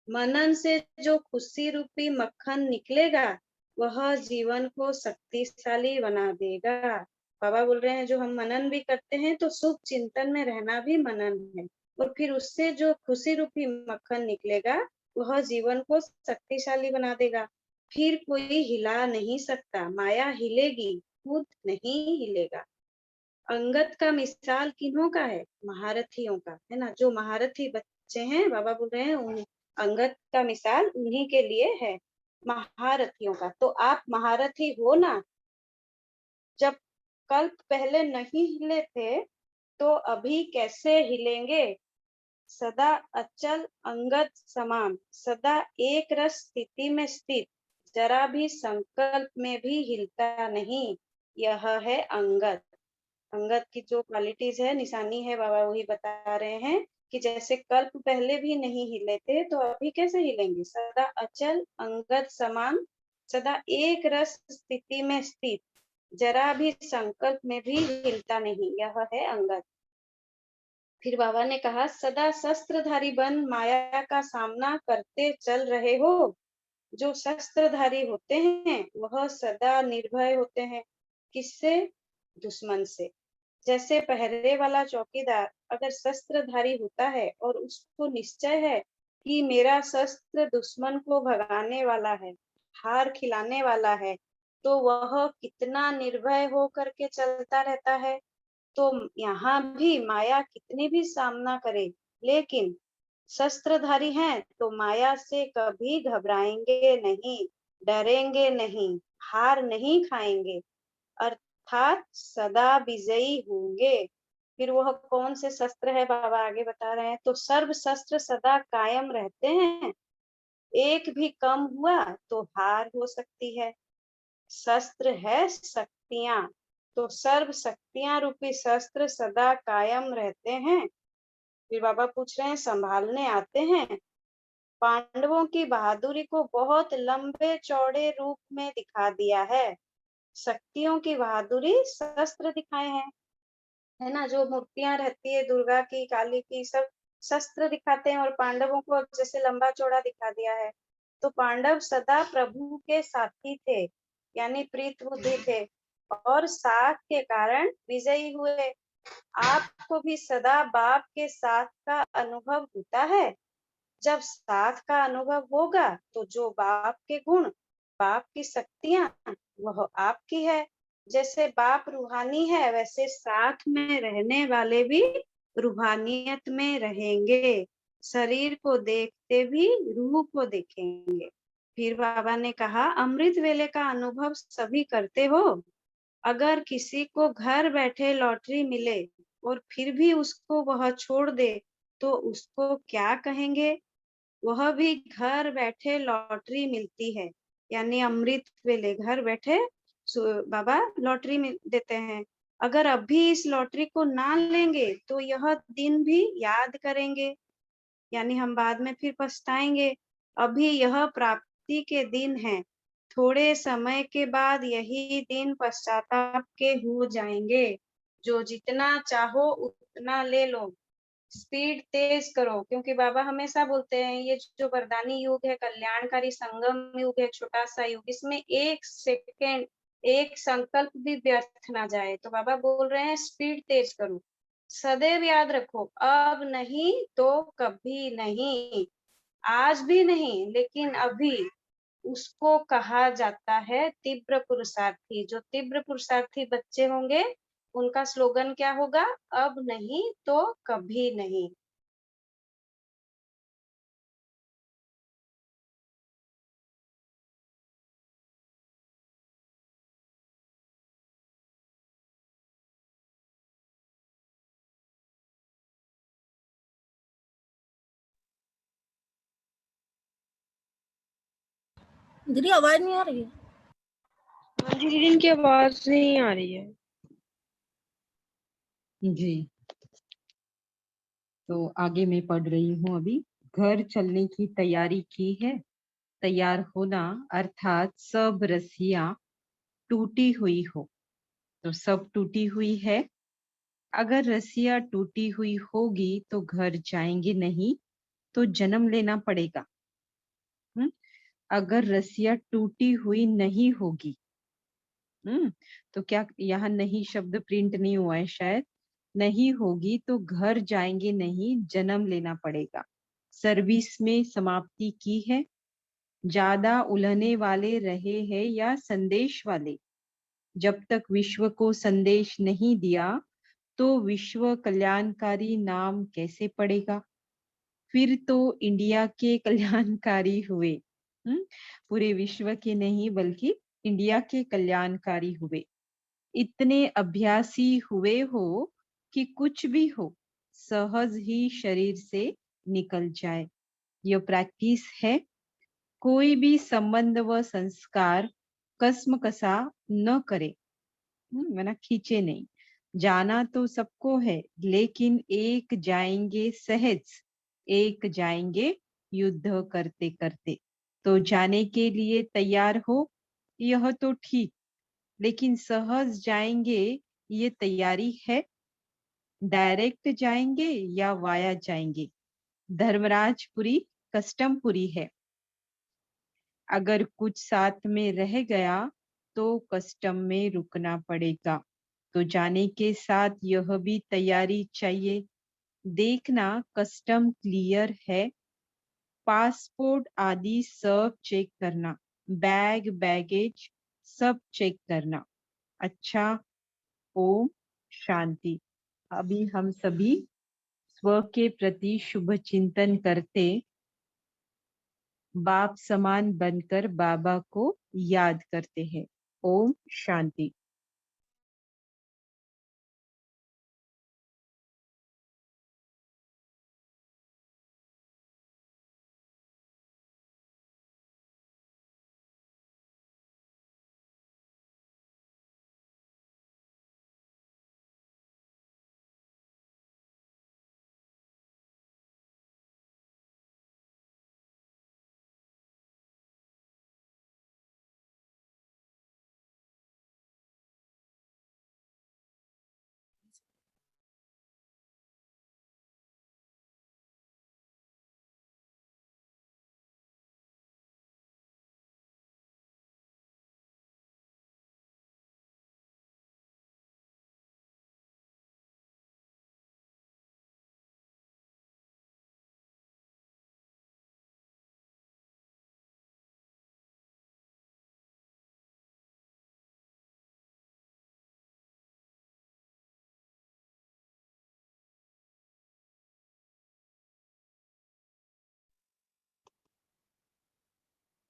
मनन से जो खुशी रूपी मक्खन निकलेगा वह जीवन को शक्तिशाली बना देगा। बाबा बोल रहे हैं जो हम मनन भी करते हैं तो शुभ चिंतन में रहना भी मनन है, और फिर उससे जो खुशी रूपी मक्खन निकलेगा वह जीवन को शक्तिशाली बना देगा। फिर कोई हिला नहीं सकता। माया हिलेगी, खुद नहीं हिलेगा। अंगत का मिसाल किन्हों का है? महारथियों का, है ना। जो महारथी बच्चे हैं बाबा बोल रहे हैं उन अंगत का मिसाल उन्हीं के लिए है, महारथियों का। तो आप महारथी हो ना। जब कल्प पहले नहीं हिले थे तो अभी कैसे हिलेंगे? सदा अचल अंगत समान, सदा एक रस स्थिति में स्थित, जरा भी संकल्प में भी हिलता नहीं, यह है अंगत। अंगत की जो क्वालिटीज है, निशानी है, बाबा वही बता रहे हैं कि जैसे कल्प पहले भी नहीं हिले थे तो अभी कैसे हिलेंगे। सदा अचल अंगत समान, सदा एक रस स्थिति में स्थित, जरा भी संकल्प में भी हिलता नहीं, यह है अंगद। फिर बाबा ने कहा, सदा शस्त्रधारी बन माया का सामना करते चल रहे हो। जो शस्त्रधारी होते हैं वह सदा निर्भय होते हैं। किससे? दुश्मन से। जैसे पहरे वाला चौकीदार अगर शस्त्रधारी होता है और उसको निश्चय है कि मेरा शस्त्र दुश्मन को भगाने वाला है, हार खिलाने वाला है, तो वह कितना निर्भय हो करके चलता रहता है। तो यहाँ भी माया कितनी भी सामना करे, लेकिन शस्त्रधारी हैं तो माया से कभी घबराएंगे नहीं, डरेंगे नहीं, हार नहीं खाएंगे, अर्थात सदा विजयी होंगे। फिर वह कौन से शस्त्र है बाबा आगे बता रहे हैं, तो सर्व शस्त्र सदा कायम रहते हैं। एक भी कम हुआ तो हार हो सकती है। शस्त्र है शक्तियां, तो सर्व शक्तियां रूपी शस्त्र सदा कायम रहते हैं। फिर बाबा पूछ रहे हैं, संभालने आते हैं। पांडवों की बहादुरी को बहुत लंबे चौड़े रूप में दिखा दिया है। शक्तियों की बहादुरी शस्त्र दिखाए हैं, है ना। जो मूर्तियां रहती है दुर्गा की, काली की, सब शस्त्र दिखाते हैं, और पांडवों को जैसे लंबा चौड़ा दिखा दिया है। तो पांडव सदा प्रभु के साथी थे, यानी प्रीत बुद्धि थे, और साथ के कारण विजयी हुए। आपको भी सदा बाप के साथ का अनुभव होता है। जब साथ का अनुभव होगा तो जो बाप के गुण, बाप की शक्तियां, वह आपकी है। जैसे बाप रूहानी है, वैसे साथ में रहने वाले भी रूहानियत में रहेंगे। शरीर को देखते भी रूह को देखेंगे। फिर बाबा ने कहा, अमृत वेले का अनुभव सभी करते हो। अगर किसी को घर बैठे लॉटरी मिले और फिर भी उसको वह छोड़ दे, तो उसको क्या कहेंगे? वह भी घर बैठे लॉटरी मिलती है, यानी अमृत वेले घर बैठे बाबा लॉटरी देते हैं। अगर अभी इस लॉटरी को ना लेंगे तो यह दिन भी याद करेंगे, यानी हम बाद में फिर पछताएंगे। अभी यह प्राप्ति के दिन है, थोड़े समय के बाद यही दिन पश्चाताप के हो जाएंगे। जो जितना चाहो उतना ले लो, स्पीड तेज करो, क्योंकि बाबा हमेशा बोलते हैं ये जो वरदानी युग है, कल्याणकारी संगम युग है, छोटा सा युग, इसमें एक सेकेंड, एक संकल्प भी व्यर्थ ना जाए। तो बाबा बोल रहे हैं स्पीड तेज करो। सदैव याद रखो, अब नहीं तो कभी नहीं, आज भी नहीं लेकिन अभी। उसको कहा जाता है तीव्र पुरुषार्थी। जो तीव्र पुरुषार्थी बच्चे होंगे उनका स्लोगन क्या होगा? अब नहीं तो कभी नहीं। दीदी आवाज नहीं आ रही है? हाँ जी दीदी, इनकी आवाज नहीं आ रही है। जी, तो आगे मैं पढ़ रही हूँ अभी। घर चलने की तैयारी की है। तैयार होना अर्थात सब रस्सियां टूटी हुई हो, तो सब टूटी हुई है। अगर रस्सियां टूटी हुई होगी तो घर जाएंगे नहीं, तो जन्म लेना पड़ेगा। अगर रस्सियां टूटी हुई नहीं होगी, तो क्या यहाँ नहीं शब्द प्रिंट नहीं हुआ है शायद, नहीं होगी तो घर जाएंगे नहीं, जन्म लेना पड़ेगा। सर्विस में समाप्ति की है। ज्यादा उलझने वाले रहे हैं या संदेश वाले? जब तक विश्व को संदेश नहीं दिया तो विश्व कल्याणकारी नाम कैसे पड़ेगा? फिर तो इंडिया के कल्याणकारी हुए। पूरे विश्व के नहीं बल्कि इंडिया के कल्याणकारी हुए। इतने अभ्यासी हुए हो कि कुछ भी हो सहज ही शरीर से निकल जाए। यह प्रैक्टिस है। कोई भी संबंध व संस्कार कसम कसा न करे, वरना खींचे नहीं। जाना तो सबको है, लेकिन एक जाएंगे सहज, एक जाएंगे युद्ध करते करते। तो जाने के लिए तैयार हो, यह तो ठीक, लेकिन सहज जाएंगे ये तैयारी है? डायरेक्ट जाएंगे या वाया जाएंगे? धर्मराजपुरी कस्टमपुरी है। अगर कुछ साथ में रह गया तो कस्टम में रुकना पड़ेगा। तो जाने के साथ यह भी तैयारी चाहिए, देखना कस्टम क्लियर है, पासपोर्ट आदि सब चेक करना, बैग बैगेज सब चेक करना। अच्छा, ओम शांति। अभी हम सभी स्व के प्रति शुभ चिंतन करते बाप समान बनकर बाबा को याद करते हैं। ओम शांति।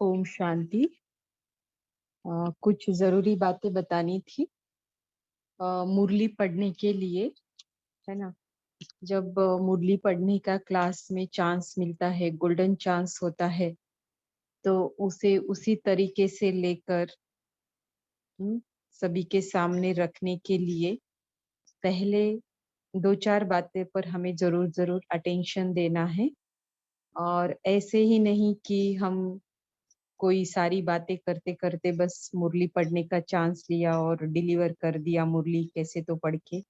ओम शांति। कुछ जरूरी बातें बतानी थी मुरली पढ़ने के लिए, है ना। जब मुरली पढ़ने का क्लास में चांस मिलता है, गोल्डन चांस होता है, तो उसे उसी तरीके से लेकर सभी के सामने रखने के लिए पहले दो चार बातें पर हमें जरूर जरूर अटेंशन देना है। और ऐसे ही नहीं कि हम कोई सारी बातें करते करते बस मुरली पढ़ने का चांस लिया और डिलीवर कर दिया मुरली कैसे तो पढ़ के।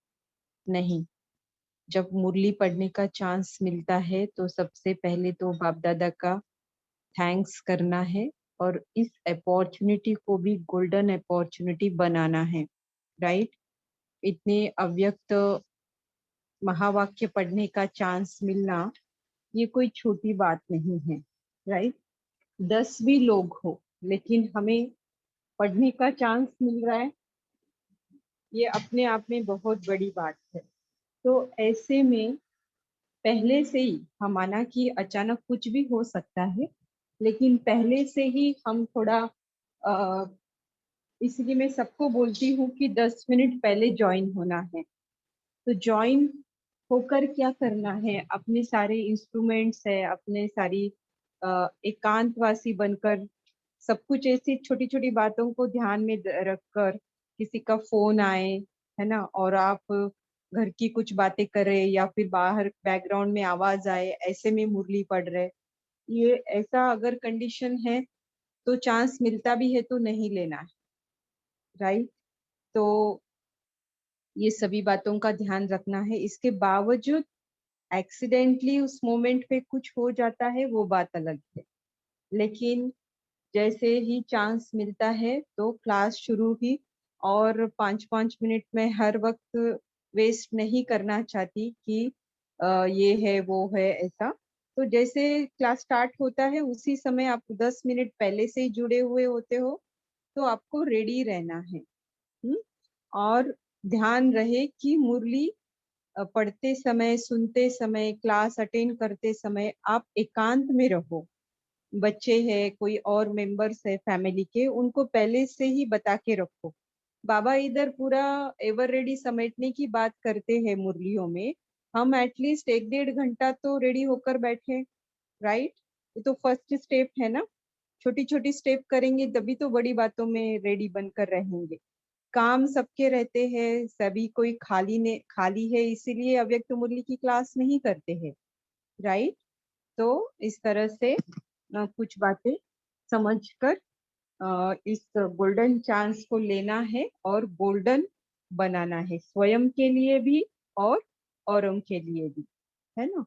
नहीं, जब मुरली पढ़ने का चांस मिलता है तो सबसे पहले तो बाप दादा का थैंक्स करना है और इस अपॉर्चुनिटी को भी गोल्डन अपॉर्चुनिटी बनाना है। राइट। इतने अव्यक्त महावाक्य पढ़ने का चांस मिलना ये कोई छोटी बात नहीं है। राइट। 10 भी लोग हो लेकिन हमें पढ़ने का चांस मिल रहा है, ये अपने आप में बहुत बड़ी बात है। तो ऐसे में पहले से ही हम, माना कि अचानक कुछ भी हो सकता है, लेकिन पहले से ही हम थोड़ा इसलिए मैं सबको बोलती हूँ कि 10 मिनट पहले ज्वाइन होना है। तो ज्वाइन होकर क्या करना है, अपने सारे इंस्ट्रूमेंट्स है, अपने सारी एकांतवासी बनकर सब कुछ ऐसी छोटी छोटी बातों को ध्यान में रखकर, किसी का फोन आए, है ना, और आप घर की कुछ बातें करें या फिर बाहर बैकग्राउंड में आवाज आए, ऐसे में मुरली पढ़ रहे, ये ऐसा अगर कंडीशन है तो चांस मिलता भी है तो नहीं लेना है। राइट। तो ये सभी बातों का ध्यान रखना है। इसके बावजूद एक्सीडेंटली उस मोमेंट पे कुछ हो जाता है वो बात अलग है, लेकिन जैसे ही चांस मिलता है तो क्लास शुरू ही, और 5-5 मिनट में हर वक्त वेस्ट नहीं करना चाहती कि ये है वो है ऐसा। तो जैसे क्लास स्टार्ट होता है उसी समय आप 10 मिनट पहले से ही जुड़े हुए होते हो, तो आपको रेडी रहना है। और ध्यान रहे कि मुरली पढ़ते समय, सुनते समय, क्लास अटेंड करते समय आप एकांत में रहो। बच्चे हैं, कोई और मेंबर्स है फैमिली के, उनको पहले से ही बता के रखो। बाबा इधर पूरा एवर रेडी समेटने की बात करते हैं मुरलियों में, हम एटलीस्ट 1-1.5 घंटा तो रेडी होकर बैठे। राइट। ये तो फर्स्ट स्टेप है ना, छोटी छोटी स्टेप करेंगे तभी तो बड़ी बातों में रेडी बनकर रहेंगे। काम सबके रहते हैं, सभी कोई खाली है, इसीलिए अव्यक्त मुरली की क्लास नहीं करते हैं। राइट। तो इस तरह से कुछ बातें समझकर इस गोल्डन चांस को लेना है और गोल्डन बनाना है, स्वयं के लिए भी और औरों के लिए भी, है ना।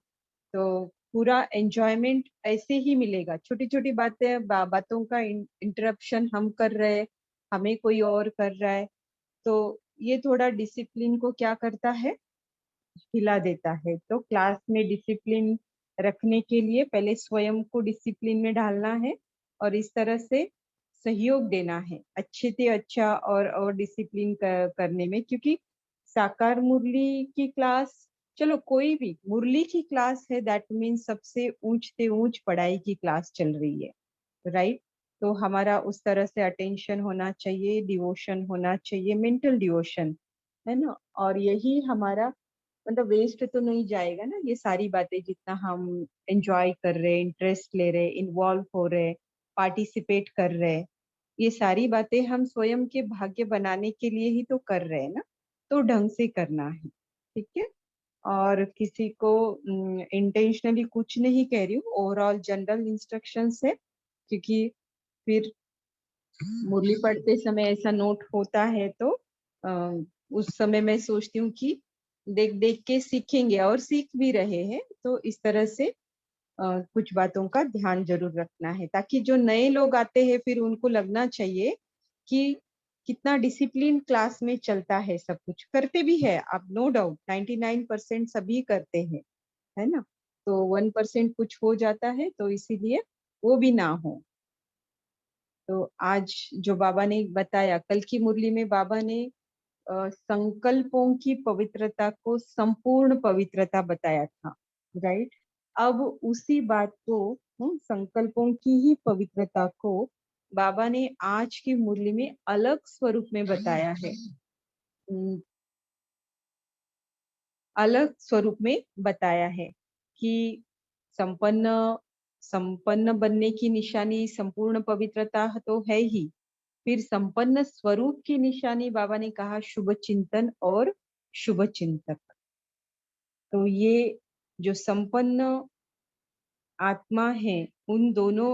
तो पूरा एंजॉयमेंट ऐसे ही मिलेगा। छोटी छोटी बातों का इंटरप्शन हम कर रहे हैं, हमें कोई और कर रहा है, तो ये थोड़ा डिसिप्लिन को क्या करता है, हिला देता है। तो क्लास में डिसिप्लिन रखने के लिए पहले स्वयं को डिसिप्लिन में ढालना है और इस तरह से सहयोग देना है अच्छे से अच्छा और डिसिप्लिन करने में। क्योंकि साकार मुरली की क्लास, चलो कोई भी मुरली की क्लास है, दैट मीन्स सबसे ऊंच से ऊंच पढ़ाई की क्लास चल रही है, राइट। तो हमारा उस तरह से अटेंशन होना चाहिए, डिवोशन होना चाहिए, मेंटल डिवोशन, है ना। और यही हमारा मतलब वेस्ट तो नहीं जाएगा ना, ये सारी बातें जितना हम एंजॉय कर रहे हैं, इंटरेस्ट ले रहे, इन्वॉल्व हो रहे, पार्टिसिपेट कर रहे, ये सारी बातें हम स्वयं के भाग्य बनाने के लिए ही तो कर रहे हैं ना। तो ढंग से करना है, ठीक है। और किसी को इंटेंशनली कुछ नहीं कह रही हूँ, ओवरऑल जनरल इंस्ट्रक्शंस है। क्योंकि फिर मुरली पढ़ते समय ऐसा नोट होता है तो उस समय मैं सोचती हूँ कि देख देख के सीखेंगे और सीख भी रहे हैं। तो इस तरह से कुछ बातों का ध्यान जरूर रखना है, ताकि जो नए लोग आते हैं फिर उनको लगना चाहिए कि कितना डिसिप्लिन क्लास में चलता है, सब कुछ करते भी है। अब नो डाउट 99% सभी करते हैं, है ना। तो 1% कुछ हो जाता है, तो इसीलिए वो भी ना हो। तो आज जो बाबा ने बताया, कल की मुरली में बाबा ने संकल्पों की पवित्रता को संपूर्ण पवित्रता बताया था, राइट। अब उसी बात को, संकल्पों की ही पवित्रता को बाबा ने आज की मुरली में अलग स्वरूप में बताया है। अलग स्वरूप में बताया है कि संपन्न संपन्न बनने की निशानी संपूर्ण पवित्रता तो है ही, फिर संपन्न स्वरूप की निशानी बाबा ने कहा शुभ चिंतन और शुभ चिंतक। तो ये जो संपन्न आत्मा है, उन दोनों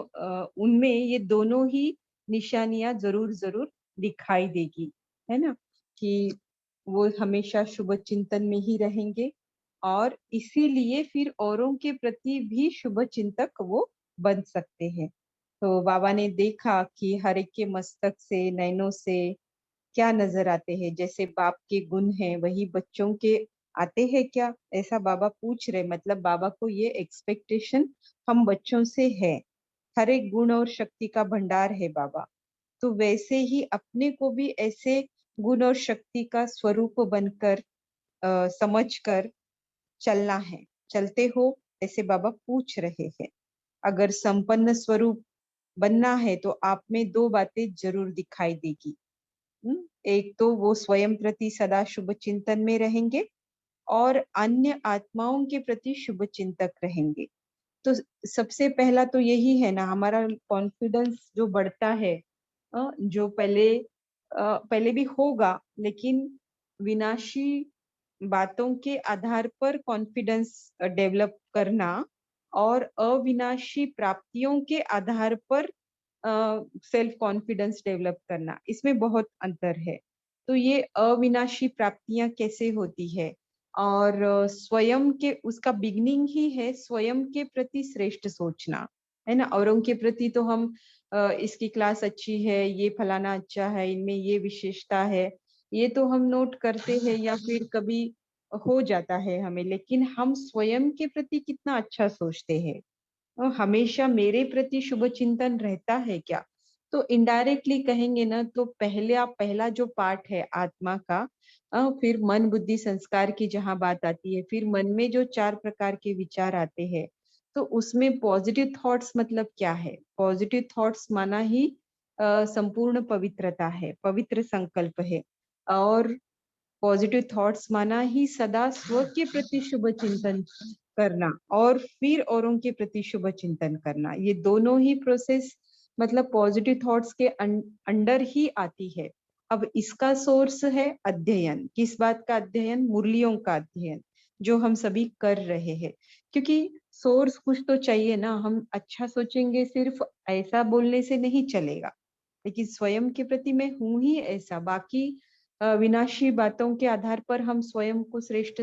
उनमें ये दोनों ही निशानियां जरूर जरूर दिखाई देगी, है ना। कि वो हमेशा शुभ चिंतन में ही रहेंगे और इसीलिए फिर औरों के प्रति भी शुभ चिंतक वो बन सकते हैं। तो बाबा ने देखा कि हर एक के मस्तक से, नैनों से क्या नजर आते हैं। जैसे बाप के गुण हैं वही बच्चों के आते हैं क्या, ऐसा बाबा पूछ रहे। मतलब बाबा को ये एक्सपेक्टेशन हम बच्चों से है, हर एक गुण और शक्ति का भंडार है बाबा। तो वैसे ही अपने को भी ऐसे गुण और शक्ति का स्वरूप बनकर समझ कर चलना है। चलते हो, ऐसे बाबा पूछ रहे हैं। अगर संपन्न स्वरूप बनना है तो आप में दो बातें जरूर दिखाई देगी। एक तो वो स्वयं प्रति सदा शुभ चिंतन में रहेंगे और अन्य आत्माओं के प्रति शुभ चिंतक रहेंगे। तो सबसे पहला तो यही है ना, हमारा कॉन्फिडेंस जो बढ़ता है, जो पहले भी होगा, लेकिन विनाशी बातों के आधार पर कॉन्फिडेंस डेवलप करना और अविनाशी प्राप्तियों के आधार पर सेल्फ कॉन्फिडेंस डेवलप करना, इसमें बहुत अंतर है। तो ये अविनाशी प्राप्तियां कैसे होती है, और स्वयं के, उसका बिगनिंग ही है स्वयं के प्रति श्रेष्ठ सोचना, है ना। औरों के प्रति तो हम इसकी क्लास अच्छी है, ये फलाना अच्छा है, इनमें ये विशेषता है, ये तो हम नोट करते हैं या फिर कभी हो जाता है हमें। लेकिन हम स्वयं के प्रति कितना अच्छा सोचते हैं, हमेशा मेरे प्रति शुभ चिंतन रहता है क्या। तो इनडायरेक्टली कहेंगे ना, तो पहला जो पार्ट है आत्मा का, फिर मन बुद्धि संस्कार की जहां बात आती है, फिर मन में जो 4 प्रकार के विचार आते हैं, तो उसमें पॉजिटिव थॉट्स मतलब क्या है। पॉजिटिव थॉट्स माना ही संपूर्ण पवित्रता है, पवित्र संकल्प है। और पॉजिटिव थॉट्स माना ही सदा स्व के प्रति शुभ चिंतन करना और फिर औरों के प्रति शुभ चिंतन करना। ये दोनों ही प्रोसेस मतलब पॉजिटिव थॉट्स के अंडर ही आती है। अब इसका सोर्स है अध्ययन। किस बात का अध्ययन? मुरलियों का अध्ययन, जो हम सभी कर रहे हैं। क्योंकि सोर्स कुछ तो चाहिए ना, हम अच्छा सोचेंगे सिर्फ ऐसा बोलने से नहीं चलेगा, लेकिन स्वयं के प्रति मैं हूं ही ऐसा। बाकी विनाशी बातों के आधार पर हम स्वयं को श्रेष्ठ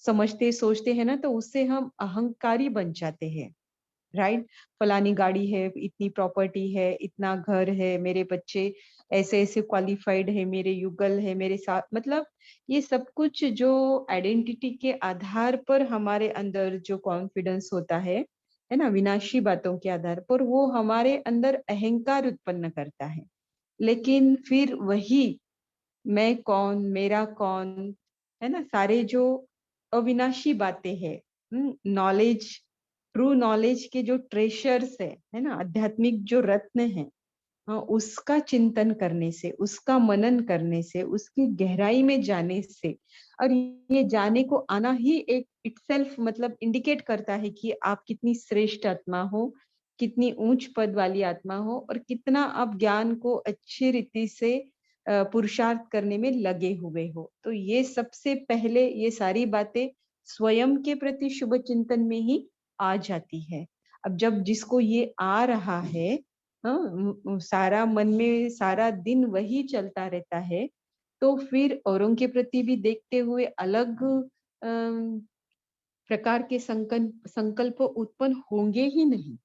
समझते सोचते हैं ना, तो उससे हम अहंकारी बन जाते हैं, राइट। फलानी गाड़ी है, इतनी प्रॉपर्टी है, इतना घर है, मेरे बच्चे ऐसे ऐसे क्वालिफाइड है, मेरे युगल है मेरे साथ, मतलब ये सब कुछ जो आइडेंटिटी के आधार पर हमारे अंदर जो कॉन्फिडेंस होता है ना, विनाशी बातों के आधार पर वो हमारे अंदर अहंकार उत्पन्न करता है। लेकिन फिर वही मैं कौन, मेरा कौन, है ना, सारे जो अविनाशी बातें हैं, नॉलेज, ट्रू नॉलेज के जो ट्रेशर्स है ना, आध्यात्मिक जो रत्न है, हाँ, उसका चिंतन करने से, उसका मनन करने से, उसकी गहराई में जाने से, और ये जाने को आना ही एक इटसेल्फ मतलब इंडिकेट करता है कि आप कितनी श्रेष्ठ आत्मा हो, कितनी ऊंच पद वाली आत्मा हो, और कितना आप ज्ञान को अच्छी रीति से पुरुषार्थ करने में लगे हुए हो। तो ये सबसे पहले ये सारी बातें स्वयं के प्रति शुभ चिंतन में ही आ जाती है। अब जब जिसको ये आ रहा है, हाँ, सारा मन में सारा दिन वही चलता रहता है, तो फिर औरों के प्रति भी देखते हुए अलग प्रकार के संकल्प उत्पन्न होंगे ही नहीं।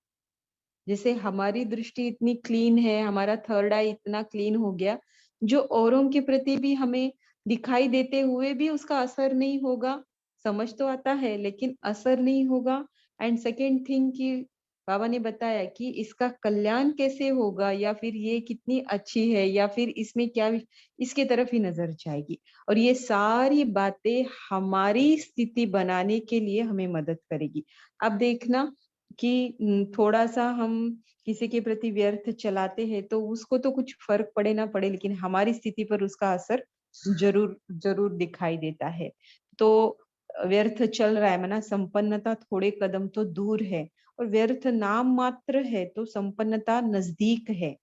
जैसे हमारी दृष्टि इतनी क्लीन है, हमारा थर्ड आई इतना क्लीन हो गया, जो औरों के प्रति भी हमें दिखाई देते हुए भी उसका असर नहीं होगा। समझ तो आता है लेकिन असर नहीं होगा। एंड सेकेंड थिंग कि बाबा ने बताया कि इसका कल्याण कैसे होगा, या फिर ये कितनी अच्छी है, या फिर इसमें क्या, इसके तरफ ही नजर जाएगी। और ये सारी बातें हमारी स्थिति बनाने के लिए हमें मदद करेगी। अब देखना कि थोड़ा सा हम किसी के प्रति व्यर्थ चलाते हैं तो उसको तो कुछ फर्क पड़े ना पड़े, लेकिन हमारी स्थिति पर उसका असर जरूर जरूर दिखाई देता है। तो व्यर्थ चल रहा है माना संपन्नता थोड़े कदम तो दूर है, और व्यर्थ नाम मात्र है तो संपन्नता नजदीक है।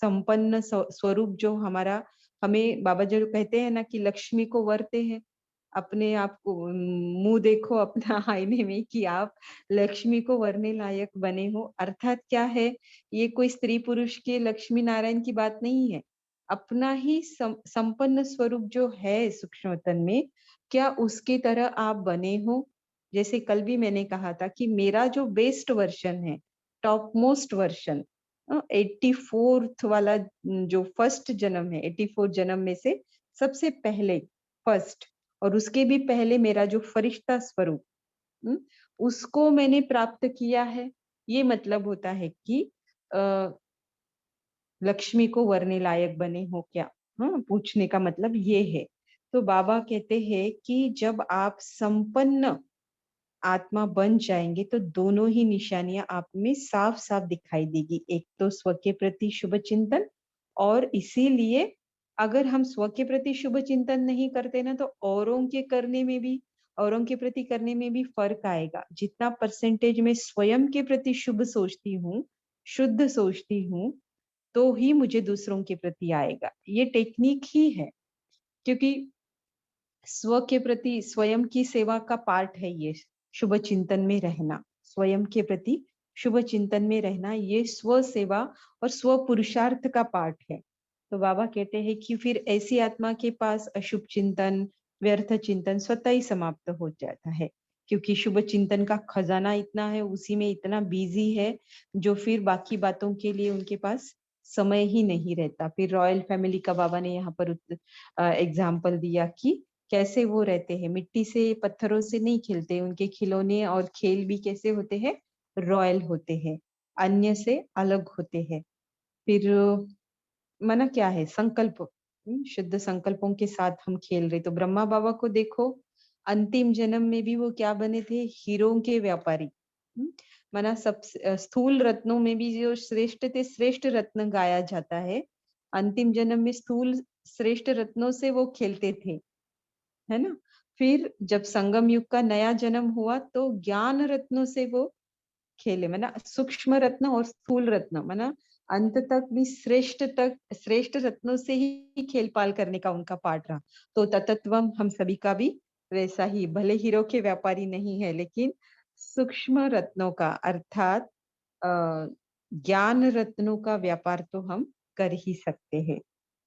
संपन्न स्वरूप जो हमारा, हमें बाबा जो कहते हैं ना कि लक्ष्मी को वरते हैं, अपने आप को मुंह देखो अपना आईने में कि आप लक्ष्मी को वरने लायक बने हो। अर्थात क्या है, ये कोई स्त्री पुरुष के लक्ष्मी नारायण की बात नहीं है। अपना ही संपन्न स्वरूप जो है सूक्ष्मतन में, क्या उसकी तरह आप बने हो। जैसे कल भी मैंने कहा था कि मेरा जो बेस्ट वर्जन है, टॉप मोस्ट वर्जन, 84th वाला जो फर्स्ट जन्म है, 84 जन्म में से सबसे पहले फर्स्ट, और उसके भी पहले मेरा जो फरिश्ता स्वरूप, उसको मैंने प्राप्त किया है। ये मतलब होता है कि लक्ष्मी को वरने लायक बने हो क्या, हाँ, पूछने का मतलब ये है। तो बाबा कहते हैं कि जब आप संपन्न आत्मा बन जाएंगे तो दोनों ही निशानियां आप में साफ साफ दिखाई देगी। एक तो स्व के प्रति शुभ चिंतन, और इसीलिए अगर हम स्व के प्रति शुभ चिंतन नहीं करते ना, तो औरों के करने में भी, औरों के प्रति करने में भी फर्क आएगा। जितना परसेंटेज में स्वयं के प्रति शुभ सोचती हूँ, शुद्ध सोचती हूँ, तो ही मुझे दूसरों के प्रति आएगा। ये टेक्निक ही है, क्योंकि स्व के प्रति स्वयं की सेवा का पार्ट है ये शुभ चिंतन में रहना। स्वयं के प्रति शुभ चिंतन में रहना ये स्व सेवा और स्व पुरुषार्थ का पार्ट है। तो बाबा कहते हैं कि फिर ऐसी आत्मा के पास अशुभ चिंतन, व्यर्थ चिंतन स्वतः ही समाप्त हो जाता है, क्योंकि शुभ चिंतन का खजाना इतना है, उसी में इतना बिजी है, जो फिर बाकी बातों के लिए उनके पास समय ही नहीं रहता। फिर रॉयल फैमिली का बाबा ने यहाँ पर एग्जाम्पल दिया कि कैसे वो रहते हैं, मिट्टी से पत्थरों से नहीं खेलते, उनके खिलौने और खेल भी कैसे होते हैं, रॉयल होते हैं, अन्य से अलग होते हैं। फिर माना क्या है, संकल्प, शुद्ध संकल्पों के साथ हम खेल रहे। तो ब्रह्मा बाबा को देखो, अंतिम जन्म में भी वो क्या बने थे, हीरों के व्यापारी। माना सब स्थूल रत्नों में भी जो श्रेष्ठ थे, श्रेष्ठ रत्न गाया जाता है, अंतिम जन्म में स्थूल श्रेष्ठ रत्नों से वो खेलते थे, है ना। फिर जब संगम युग का नया जन्म हुआ तो ज्ञान रत्नों से वो खेले, माना सूक्ष्म रत्न और स्थूल रत्न, माना अंत तक भी श्रेष्ठ रत्नों से ही खेल पाल करने का उनका पाठ रहा। तो तत्वम हम सभी का भी वैसा ही, भले हीरो के व्यापारी नहीं है, लेकिन सूक्ष्म रत्नों का अर्थात ज्ञान रत्नों का व्यापार तो हम कर ही सकते हैं,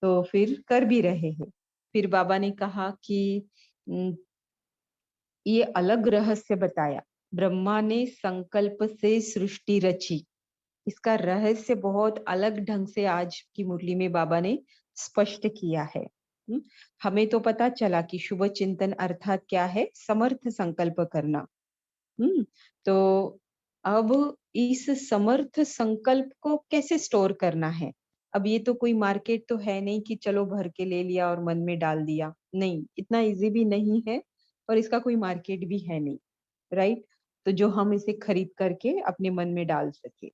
तो फिर कर भी रहे हैं। फिर बाबा ने कहा कि ये अलग रहस्य बताया, ब्रह्मा ने संकल्प से सृष्टि रची। इसका रहस्य बहुत अलग ढंग से आज की मुरली में बाबा ने स्पष्ट किया है। हमें तो पता चला कि शुभ चिंतन अर्थात क्या है, समर्थ संकल्प करना। तो अब इस समर्थ संकल्प को कैसे स्टोर करना है? अब ये तो कोई मार्केट तो है नहीं कि चलो भर के ले लिया और मन में डाल दिया, नहीं, इतना इजी भी नहीं है और इसका कोई मार्केट भी है नहीं, राइट? तो जो हम इसे खरीद करके अपने मन में डाल सके,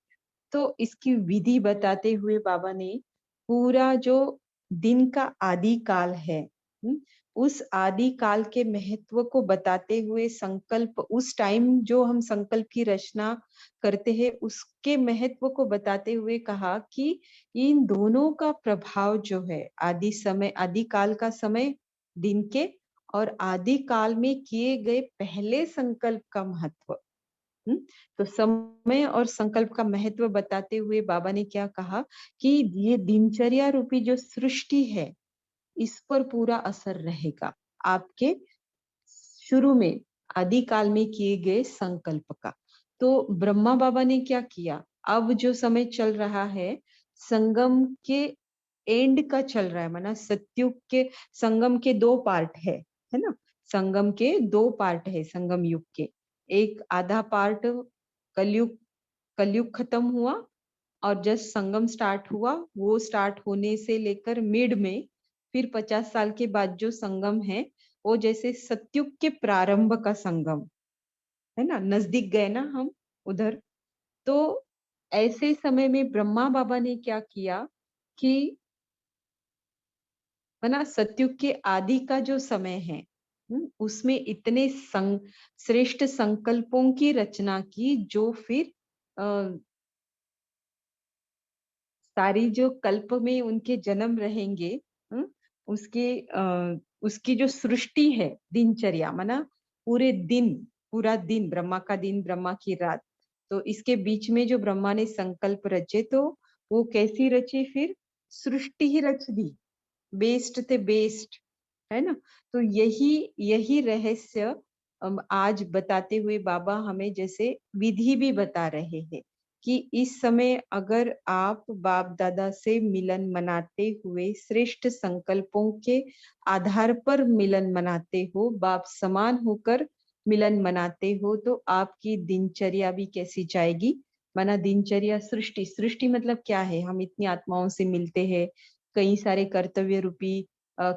तो इसकी विधि बताते हुए बाबा ने पूरा जो दिन का आदि काल है, उस आदि काल के महत्व को बताते हुए संकल्प, उस टाइम जो हम संकल्प की रचना करते हैं उसके महत्व को बताते हुए कहा कि इन दोनों का प्रभाव जो है, आदि समय, आदि काल का समय दिन के और आदि काल में किए गए पहले संकल्प का महत्व। तो समय और संकल्प का महत्व बताते हुए बाबा ने क्या कहा कि ये दिनचर्या रूपी जो सृष्टि है, इस पर पूरा असर रहेगा आपके शुरू में आदि काल में किए गए संकल्प का। तो ब्रह्मा बाबा ने क्या किया, अब जो समय चल रहा है संगम के एंड का चल रहा है, माना सतयुग के संगम के दो पार्ट है ना? संगम के दो पार्ट है संगम युग के। एक आधा पार्ट कलयुग, कलयुग खत्म हुआ और जस्ट संगम स्टार्ट हुआ, वो स्टार्ट होने से लेकर मिड में फिर 50 साल के बाद जो संगम है वो जैसे सतयुग के प्रारंभ का संगम है ना, नजदीक गए ना हम उधर। तो ऐसे समय में ब्रह्मा बाबा ने क्या किया कि है ना, सतयुग के आदि का जो समय है, उसमें इतने श्रेष्ठ संकल्पों की रचना की जो फिर सारी जो कल्प में उनके जन्म रहेंगे, उसके उसकी जो सृष्टि है, दिनचर्या माना पूरे दिन, पूरा दिन, ब्रह्मा का दिन, ब्रह्मा की रात, तो इसके बीच में जो ब्रह्मा ने संकल्प रचे, तो वो कैसी रची, फिर सृष्टि ही रच दी, बेस्ट थे बेस्ट, है ना? तो यही यही रहस्य आज बताते हुए बाबा हमें जैसे विधि भी बता रहे हैं कि इस समय अगर आप बाप दादा से मिलन मनाते हुए श्रेष्ठ संकल्पों के आधार पर मिलन मनाते हो, बाप समान होकर मिलन मनाते हो, तो आपकी दिनचर्या भी कैसी जाएगी? माना दिनचर्या सृष्टि, सृष्टि मतलब क्या है? हम इतनी आत्माओं से मिलते हैं, कई सारे कर्तव्य रूपी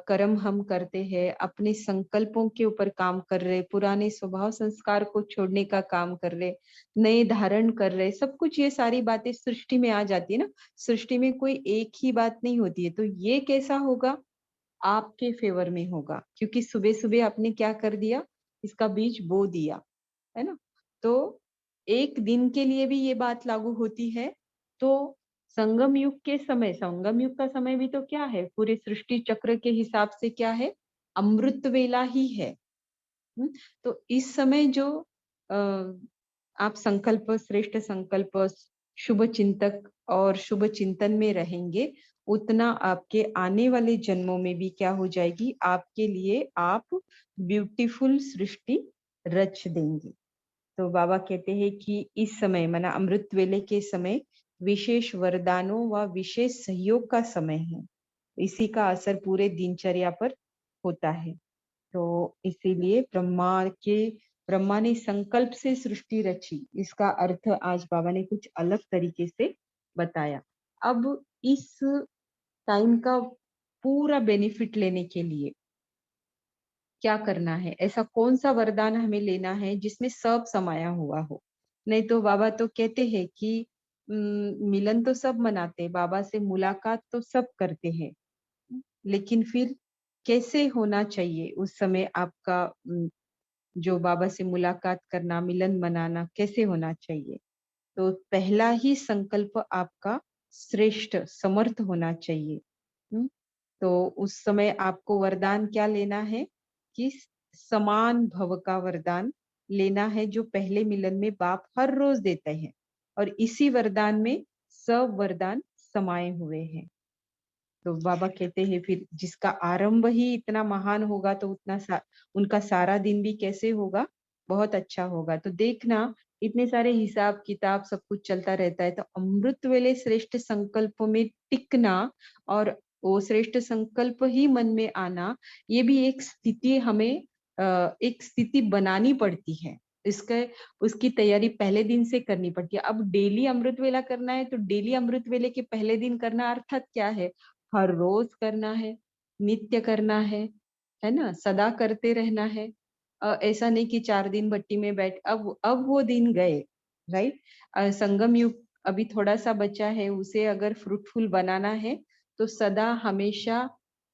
कर्म हम करते हैं, अपने संकल्पों के ऊपर काम कर रहे, पुराने स्वभाव संस्कार को छोड़ने का काम कर रहे, नए धारण कर रहे, सब कुछ ये सारी बातें सृष्टि में आ जाती है ना। सृष्टि में कोई एक ही बात नहीं होती है, तो ये कैसा होगा? आपके फेवर में होगा, क्योंकि सुबह सुबह आपने क्या कर दिया, इसका बीज बो दिया, है ना? तो एक दिन के लिए भी ये बात लागू होती है। तो संगम युग के समय, संगम युग का समय भी तो क्या है, पूरे सृष्टि चक्र के हिसाब से क्या है, अमृत वेला ही है। तो इस समय जो अ, आप संकल्प, श्रेष्ठ संकल्प, शुभ चिंतक और शुभ चिंतन में रहेंगे, उतना आपके आने वाले जन्मों में भी क्या हो जाएगी, आपके लिए आप ब्यूटीफुल सृष्टि रच देंगे। तो बाबा कहते हैं कि इस समय माना अमृत वेले के समय विशेष वरदानों व विशेष सहयोग का समय है, इसी का असर पूरे दिनचर्या पर होता है। तो इसीलिए ब्रह्मा ने संकल्प से सृष्टि रची, इसका अर्थ आज बाबा ने कुछ अलग तरीके से बताया। अब इस टाइम का पूरा बेनिफिट लेने के लिए क्या करना है, ऐसा कौन सा वरदान हमें लेना है जिसमें सब समाया हुआ हो? नहीं तो बाबा तो कहते हैं कि मिलन तो सब मनाते, बाबा से मुलाकात तो सब करते हैं, लेकिन फिर कैसे होना चाहिए उस समय आपका जो बाबा से मुलाकात करना, मिलन मनाना कैसे होना चाहिए? तो पहला ही संकल्प आपका श्रेष्ठ समर्थ होना चाहिए। तो उस समय आपको वरदान क्या लेना है कि समान भव का वरदान लेना है, जो पहले मिलन में बाप हर रोज देते हैं, और इसी वरदान में सब वरदान समाये हुए हैं। तो बाबा कहते हैं फिर जिसका आरंभ ही इतना महान होगा तो उनका सारा दिन भी कैसे होगा, बहुत अच्छा होगा। तो देखना इतने सारे हिसाब किताब सब कुछ चलता रहता है, तो अमृत वेले श्रेष्ठ संकल्प में टिकना और वो श्रेष्ठ संकल्प ही मन में आना, ये भी एक स्थिति हमें एक स्थिति बनानी पड़ती है। इसके उसकी तैयारी पहले दिन से करनी पड़ती है। अब डेली अमृत वेला करना है तो डेली अमृत वेले के पहले दिन करना अर्थात क्या है, हर रोज करना है, नित्य करना है ना, सदा करते रहना है। ऐसा नहीं कि 4 दिन भट्टी में बैठ, अब वो दिन गए, राइट। संगम युग अभी थोड़ा सा बचा है, उसे अगर फ्रूटफुल बनाना है तो सदा हमेशा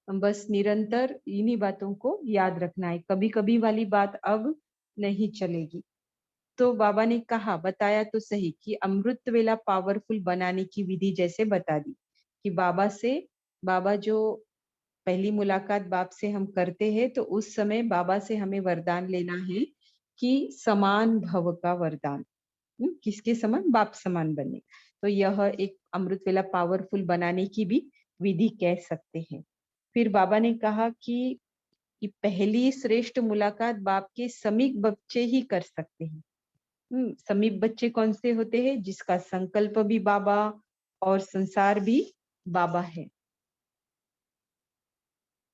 बस निरंतर इन्हीं बातों को याद रखना है। कभी कभी वाली बात अब नहीं चलेगी। तो बाबा ने कहा, बताया तो सही कि अमृत वेला पावरफुल बनाने की विधि जैसे बता दी कि बाबा जो पहली मुलाकात बाप से हम करते हैं तो उस समय बाबा से हमें वरदान लेना है कि समान भव का वरदान, किसके समान, बाप समान बने। तो यह एक अमृत वेला पावरफुल बनाने की भी विधि कह सकते हैं। फिर बाबा ने कहा कि पहली श्रेष्ठ मुलाकात बाप के समीप बच्चे ही कर सकते हैं। समीप बच्चे कौन से होते हैं, जिसका संकल्प भी बाबा और संसार भी बाबा है।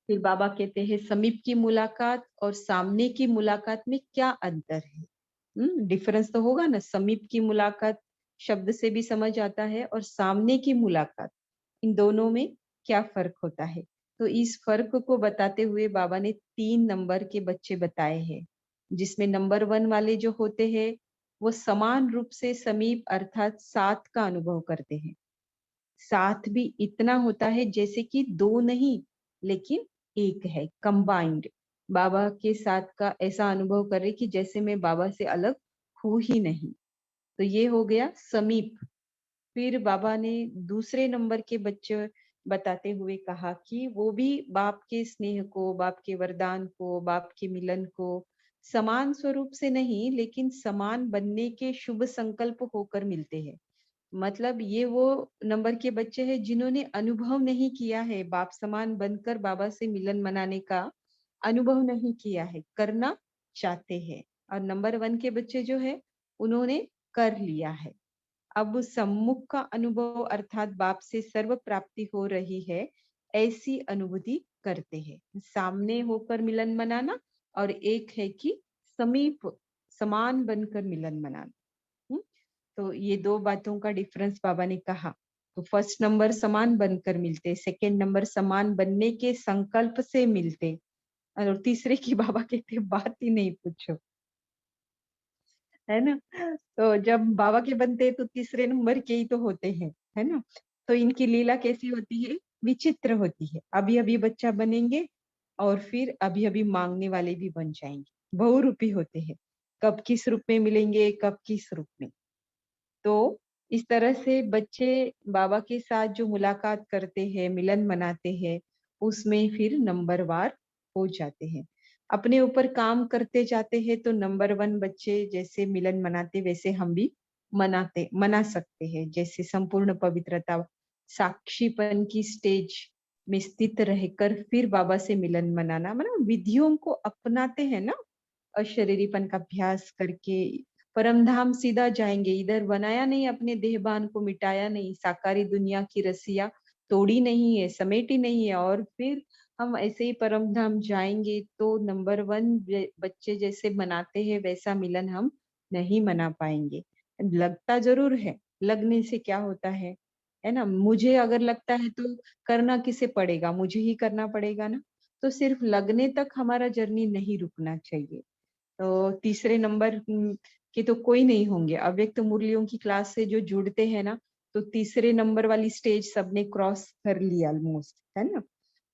फिर बाबा कहते हैं समीप की मुलाकात और सामने की मुलाकात में क्या अंतर है। डिफरेंस तो होगा ना, समीप की मुलाकात शब्द से भी समझ आता है और सामने की मुलाकात, इन दोनों में क्या फर्क होता है। तो इस फर्क को बताते हुए बाबा ने 3 नंबर के बच्चे बताए हैं, जिसमें नंबर 1 वाले जो होते हैं वो समान रूप से समीप अर्थात साथ का अनुभव करते हैं। साथ भी इतना होता है जैसे कि 2 नहीं लेकिन एक है, कंबाइंड। बाबा के साथ का ऐसा अनुभव करे कि जैसे मैं बाबा से अलग हूं ही नहीं। तो ये हो गया समीप। फिर बाबा ने दूसरे नंबर के बच्चे बताते हुए कहा कि वो भी बाप के स्नेह को, बाप के वरदान को, बाप के मिलन को समान स्वरूप से नहीं लेकिन समान बनने के शुभ संकल्प होकर मिलते हैं। मतलब ये वो नंबर के बच्चे हैं जिन्होंने अनुभव नहीं किया है, बाप समान बनकर बाबा से मिलन मनाने का अनुभव नहीं किया है, करना चाहते हैं। और नंबर 1 के बच्चे जो है उन्होंने कर लिया है। अब सम्मुख का अनुभव अर्थात बाप से सर्व प्राप्ति हो रही है, ऐसी अनुभूति करते हैं। सामने होकर मिलन मनाना और एक है कि समीप समान बनकर मिलन मनाना। तो ये 2 बातों का डिफरेंस बाबा ने कहा। तो फर्स्ट नंबर समान बनकर मिलते, सेकंड नंबर समान बनने के संकल्प से मिलते, और तीसरे की बाबा कहते बात ही नहीं पूछो, है ना। तो जब बाबा के बनते हैं तो तीसरे नंबर के ही तो होते हैं, है ना। तो इनकी लीला कैसी होती है, विचित्र होती है। अभी अभी बच्चा बनेंगे और फिर अभी अभी मांगने वाले भी बन जाएंगे, बहुरूपी होते हैं। कब किस रूप में मिलेंगे, कब किस रूप में। तो इस तरह से बच्चे बाबा के साथ जो मुलाकात करते हैं, मिलन मनाते हैं, उसमें फिर नंबरवार हो जाते हैं। अपने ऊपर काम करते जाते हैं तो नंबर 1 बच्चे जैसे मिलन मनाते वैसे हम भी मना सकते हैं। जैसे संपूर्ण पवित्रता, साक्षीपन की स्टेज में स्थित रहकर फिर बाबा से मिलन मनाना, मतलब विधियों को अपनाते हैं ना, अशरीरीपन का अभ्यास करके परम धाम सीधा जाएंगे। इधर बनाया नहीं, अपने देहबान को मिटाया नहीं, साकारी दुनिया की रस्सियां तोड़ी नहीं है, समेटी नहीं है, और फिर हम ऐसे ही परम धाम जाएंगे। तो नंबर 1 बच्चे जैसे मनाते हैं वैसा मिलन हम नहीं मना पाएंगे। लगता जरूर है, लगने से क्या होता है ना। मुझे अगर लगता है तो करना किसे पड़ेगा, मुझे ही करना पड़ेगा ना। तो सिर्फ लगने तक हमारा जर्नी नहीं रुकना चाहिए। तो तीसरे नंबर के तो कोई नहीं होंगे। अव्यक्त मुरलियों की क्लास से जो जुड़ते हैं ना, तो तीसरे नंबर वाली स्टेज सबने क्रॉस कर लिया ऑलमोस्ट, है ना।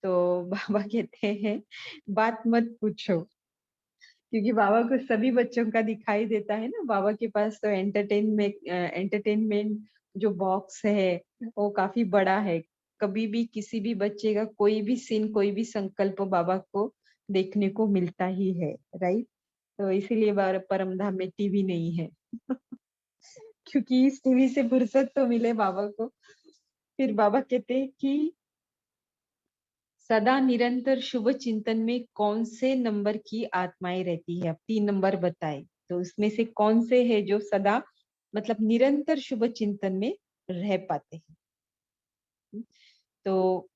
तो बाबा कहते हैं बात मत पूछो, क्योंकि बाबा को सभी बच्चों का दिखाई देता है ना। बाबा के पास तो एंटरटेनमेंट जो बॉक्स है वो काफी बड़ा है। कभी भी किसी भी बच्चे का कोई भी सीन, कोई भी संकल्प बाबा को देखने को मिलता ही है, राइट। तो इसीलिए परम धाम में टीवी नहीं है क्योंकि इस टीवी से फुर्सत तो मिले बाबा को। फिर बाबा कहते हैं कि सदा निरंतर शुभ चिंतन में कौन से नंबर की आत्माएं रहती है? अब 3 नंबर बताए, तो उसमें से कौन से है जो सदा मतलब निरंतर शुभ चिंतन में रह पाते हैं? तो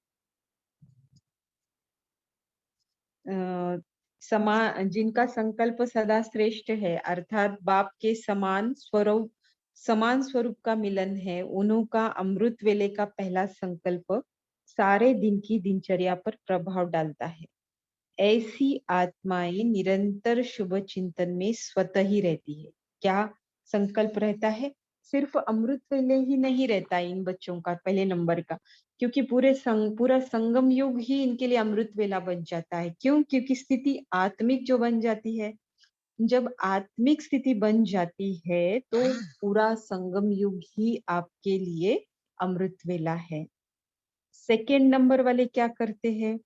जिनका संकल्प सदा श्रेष्ठ है, अर्थात बाप के समान स्वरूप का मिलन है, उन्हों का अमृत वेले का पहला संकल्प सारे दिन की दिनचर्या पर प्रभाव डालता है। ऐसी आत्माएं निरंतर शुभ चिंतन में स्वतः ही रहती है। क्या संकल्प रहता है? सिर्फ अमृत वेले ही नहीं रहता है इन बच्चों का, पहले नंबर का, क्योंकि पूरा संगम युग ही इनके लिए अमृत वेला बन जाता है। क्यों? क्योंकि स्थिति आत्मिक जो बन जाती है, जब आत्मिक स्थिति बन जाती है तो पूरा संगम युग ही आपके लिए अमृत वेला है। सेकेंड नंबर वाले क्या करते हैं?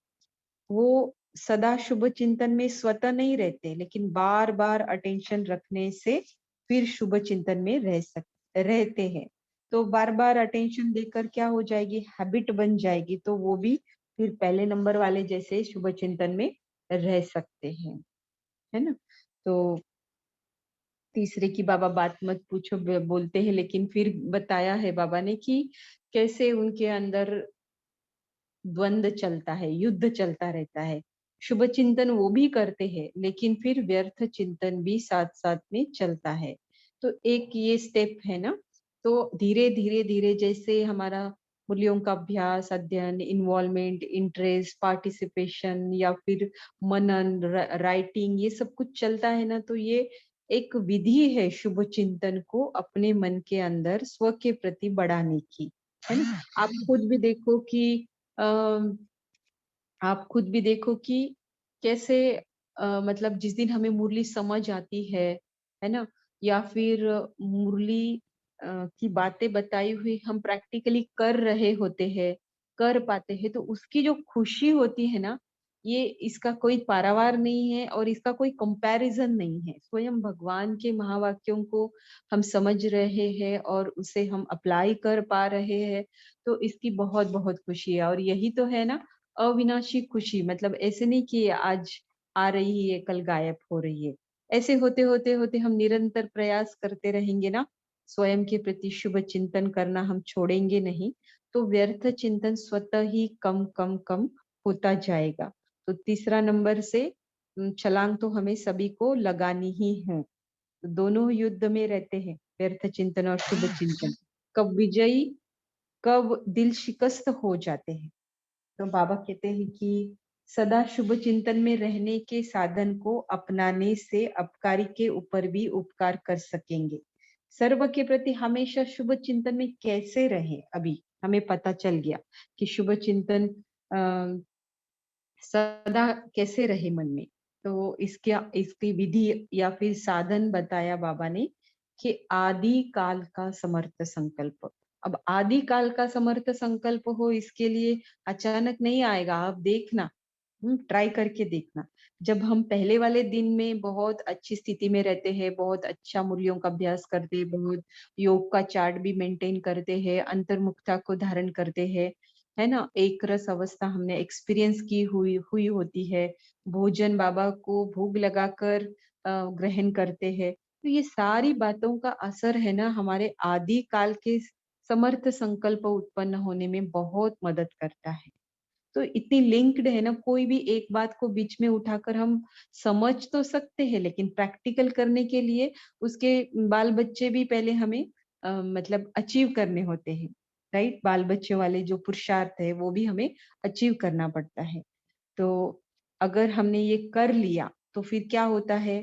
वो सदा शुभ चिंतन में स्वतः नहीं रहते, लेकिन बार बार अटेंशन रखने से फिर शुभ चिंतन में रहते हैं। तो बार बार अटेंशन देकर क्या हो जाएगी? हैबिट बन जाएगी, तो वो भी फिर पहले नंबर वाले जैसे शुभ चिंतन में रह सकते हैं, है ना? तो तीसरे की बाबा बात मत पूछो बोलते हैं, लेकिन फिर बताया है बाबा ने कि कैसे उनके अंदर द्वंद चलता है, युद्ध चलता रहता है। शुभ चिंतन वो भी करते हैं, लेकिन फिर व्यर्थ चिंतन भी साथ साथ में चलता है। तो एक ये स्टेप है ना, तो धीरे धीरे धीरे जैसे हमारा मूल्यों का अभ्यास, अध्ययन, इन्वॉल्वमेंट, इंटरेस्ट, पार्टिसिपेशन या फिर मनन, राइटिंग, ये सब कुछ चलता है ना, तो ये एक विधि है शुभ चिंतन को अपने मन के अंदर स्व के प्रति बढ़ाने की, है ना? आप खुद भी देखो कि अ, आप खुद भी देखो कि कैसे मतलब जिस दिन हमें मुरली समझ आती है ना? या फिर मुरली की बातें बताई हुई हम प्रैक्टिकली कर रहे होते हैं, कर पाते हैं, तो उसकी जो खुशी होती है ना, ये इसका कोई पारावार नहीं है और इसका कोई कंपैरिजन नहीं है। स्वयं भगवान के महावाक्यों को हम समझ रहे हैं और उसे हम अप्लाई कर पा रहे हैं, तो इसकी बहुत बहुत खुशी है। और यही तो है ना अविनाशी खुशी, मतलब ऐसे नहीं कि आज आ रही है कल गायब हो रही है। ऐसे होते होते होते हम निरंतर प्रयास करते रहेंगे ना, स्वयं के प्रति शुभ चिंतन करना हम छोड़ेंगे नहीं, तो व्यर्थ चिंतन स्वतः ही कम कम कम होता जाएगा। तो तीसरा नंबर से छलांग तो हमें सभी को लगानी ही है। तो दोनों युद्ध में रहते हैं, व्यर्थ चिंतन और शुभ चिंतन। कब विजयी, कब दिल शिकस्त हो जाते हैं। तो बाबा कहते हैं कि सदा शुभ चिंतन में रहने के साधन को अपनाने से अपकारी के ऊपर भी उपकार कर सकेंगे। सर्व के प्रति हमेशा शुभ चिंतन में कैसे रहे, अभी हमें पता चल गया कि शुभ चिंतन सदा कैसे रहे मन में। तो इसकी विधि या फिर साधन बताया बाबा ने कि आदि काल का समर्थ संकल्प। अब आदि काल का समर्थ संकल्प हो, इसके लिए अचानक नहीं आएगा, आप देखना, ट्राई करके देखना। जब हम पहले वाले दिन में बहुत अच्छी स्थिति में रहते हैं, बहुत अच्छा मूल्यों का अभ्यास करते हैं, बहुत योग का चार्ट भी मेंटेन करते हैं, अंतर्मुखता को धारण करते हैं, है ना, एक रस अवस्था हमने एक्सपीरियंस की हुई हुई होती है, भोजन बाबा को भोग लगाकर ग्रहण करते हैं, तो ये सारी बातों का असर है ना हमारे आदि काल के समर्थ संकल्प उत्पन्न होने में बहुत मदद करता है। तो इतनी लिंक्ड है ना, कोई भी एक बात को बीच में उठाकर हम समझ तो सकते हैं, लेकिन प्रैक्टिकल करने के लिए उसके बाल बच्चे भी पहले हमें मतलब अचीव करने होते हैं, राइट? बाल बच्चे वाले जो पुरुषार्थ है वो भी हमें अचीव करना पड़ता है। तो अगर हमने ये कर लिया तो फिर क्या होता है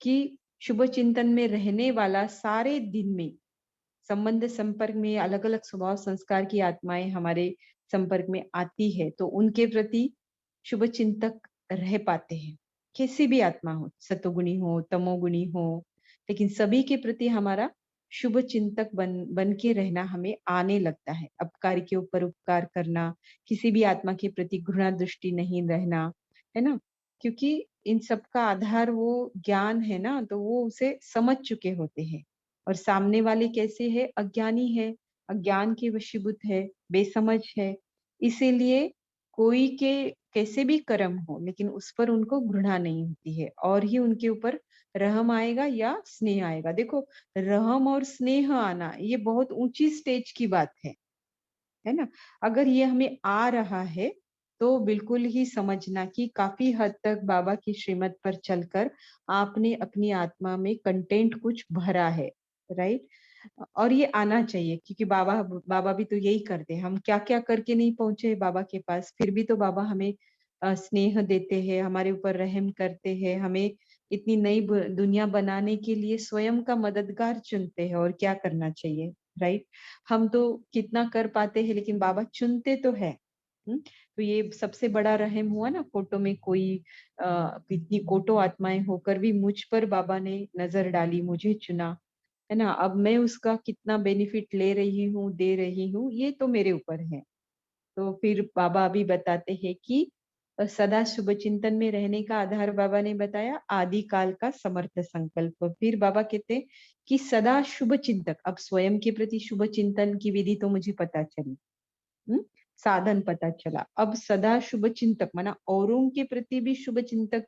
कि शुभ चिंतन में रहने वाला सारे दिन में संबंध संपर्क में अलग अलग स्वभाव संस्कार की आत्माएं हमारे संपर्क में आती है, तो उनके प्रति शुभ चिंतक रह पाते हैं। कैसी भी आत्मा हो, सतोगुणी हो, तमोगुणी हो, लेकिन सभी के प्रति हमारा शुभ चिंतक बन के रहना हमें आने लगता है। अपकार के ऊपर उपकार करना, किसी भी आत्मा के प्रति घृणा दृष्टि नहीं रहना, है ना? क्योंकि इन सब का आधार वो ज्ञान है ना, तो वो उसे समझ चुके होते हैं। और सामने वाले कैसे है? अज्ञानी है, अज्ञान के वशीभूत है, बेसमझ है, इसीलिए कोई के कैसे भी कर्म हो, लेकिन उस पर उनको घृणा नहीं होती है, और ही उनके ऊपर रहम आएगा या स्नेह आएगा। देखो, रहम और स्नेह आना ये बहुत ऊंची स्टेज की बात है ना। अगर ये हमें आ रहा है तो बिल्कुल ही समझना कि काफी हद तक बाबा की श्रीमत पर चलकर आपने अपनी आत्मा में कंटेंट कुछ भरा है, राइट। और ये आना चाहिए, क्योंकि बाबा बाबा भी तो यही करते हैं। हम क्या क्या करके नहीं पहुंचे बाबा के पास, फिर भी तो बाबा हमें स्नेह देते हैं, हमारे ऊपर रहम करते हैं, हमें इतनी नई दुनिया बनाने के लिए स्वयं का मददगार चुनते हैं। और क्या करना चाहिए, राइट। हम तो कितना कर पाते हैं, लेकिन बाबा चुनते तो है। तो ये सबसे बड़ा रहम हुआ ना, फोटो में कोई इतनी कोटो आत्माएं होकर भी मुझ पर बाबा ने नजर डाली, मुझे चुना, है ना। अब मैं उसका कितना बेनिफिट ले रही हूँ, दे रही हूँ, ये तो मेरे ऊपर है। तो फिर बाबा अभी बताते हैं कि सदा शुभ चिंतन में रहने का आधार बाबा ने बताया, आदि काल का समर्थ संकल्प। फिर बाबा कहते हैं कि सदा शुभ चिंतक, अब स्वयं के प्रति शुभ चिंतन की विधि तो मुझे पता चली, साधन पता चला। अब सदा शुभ चिंतक माना औरों के प्रति भी शुभ चिंतक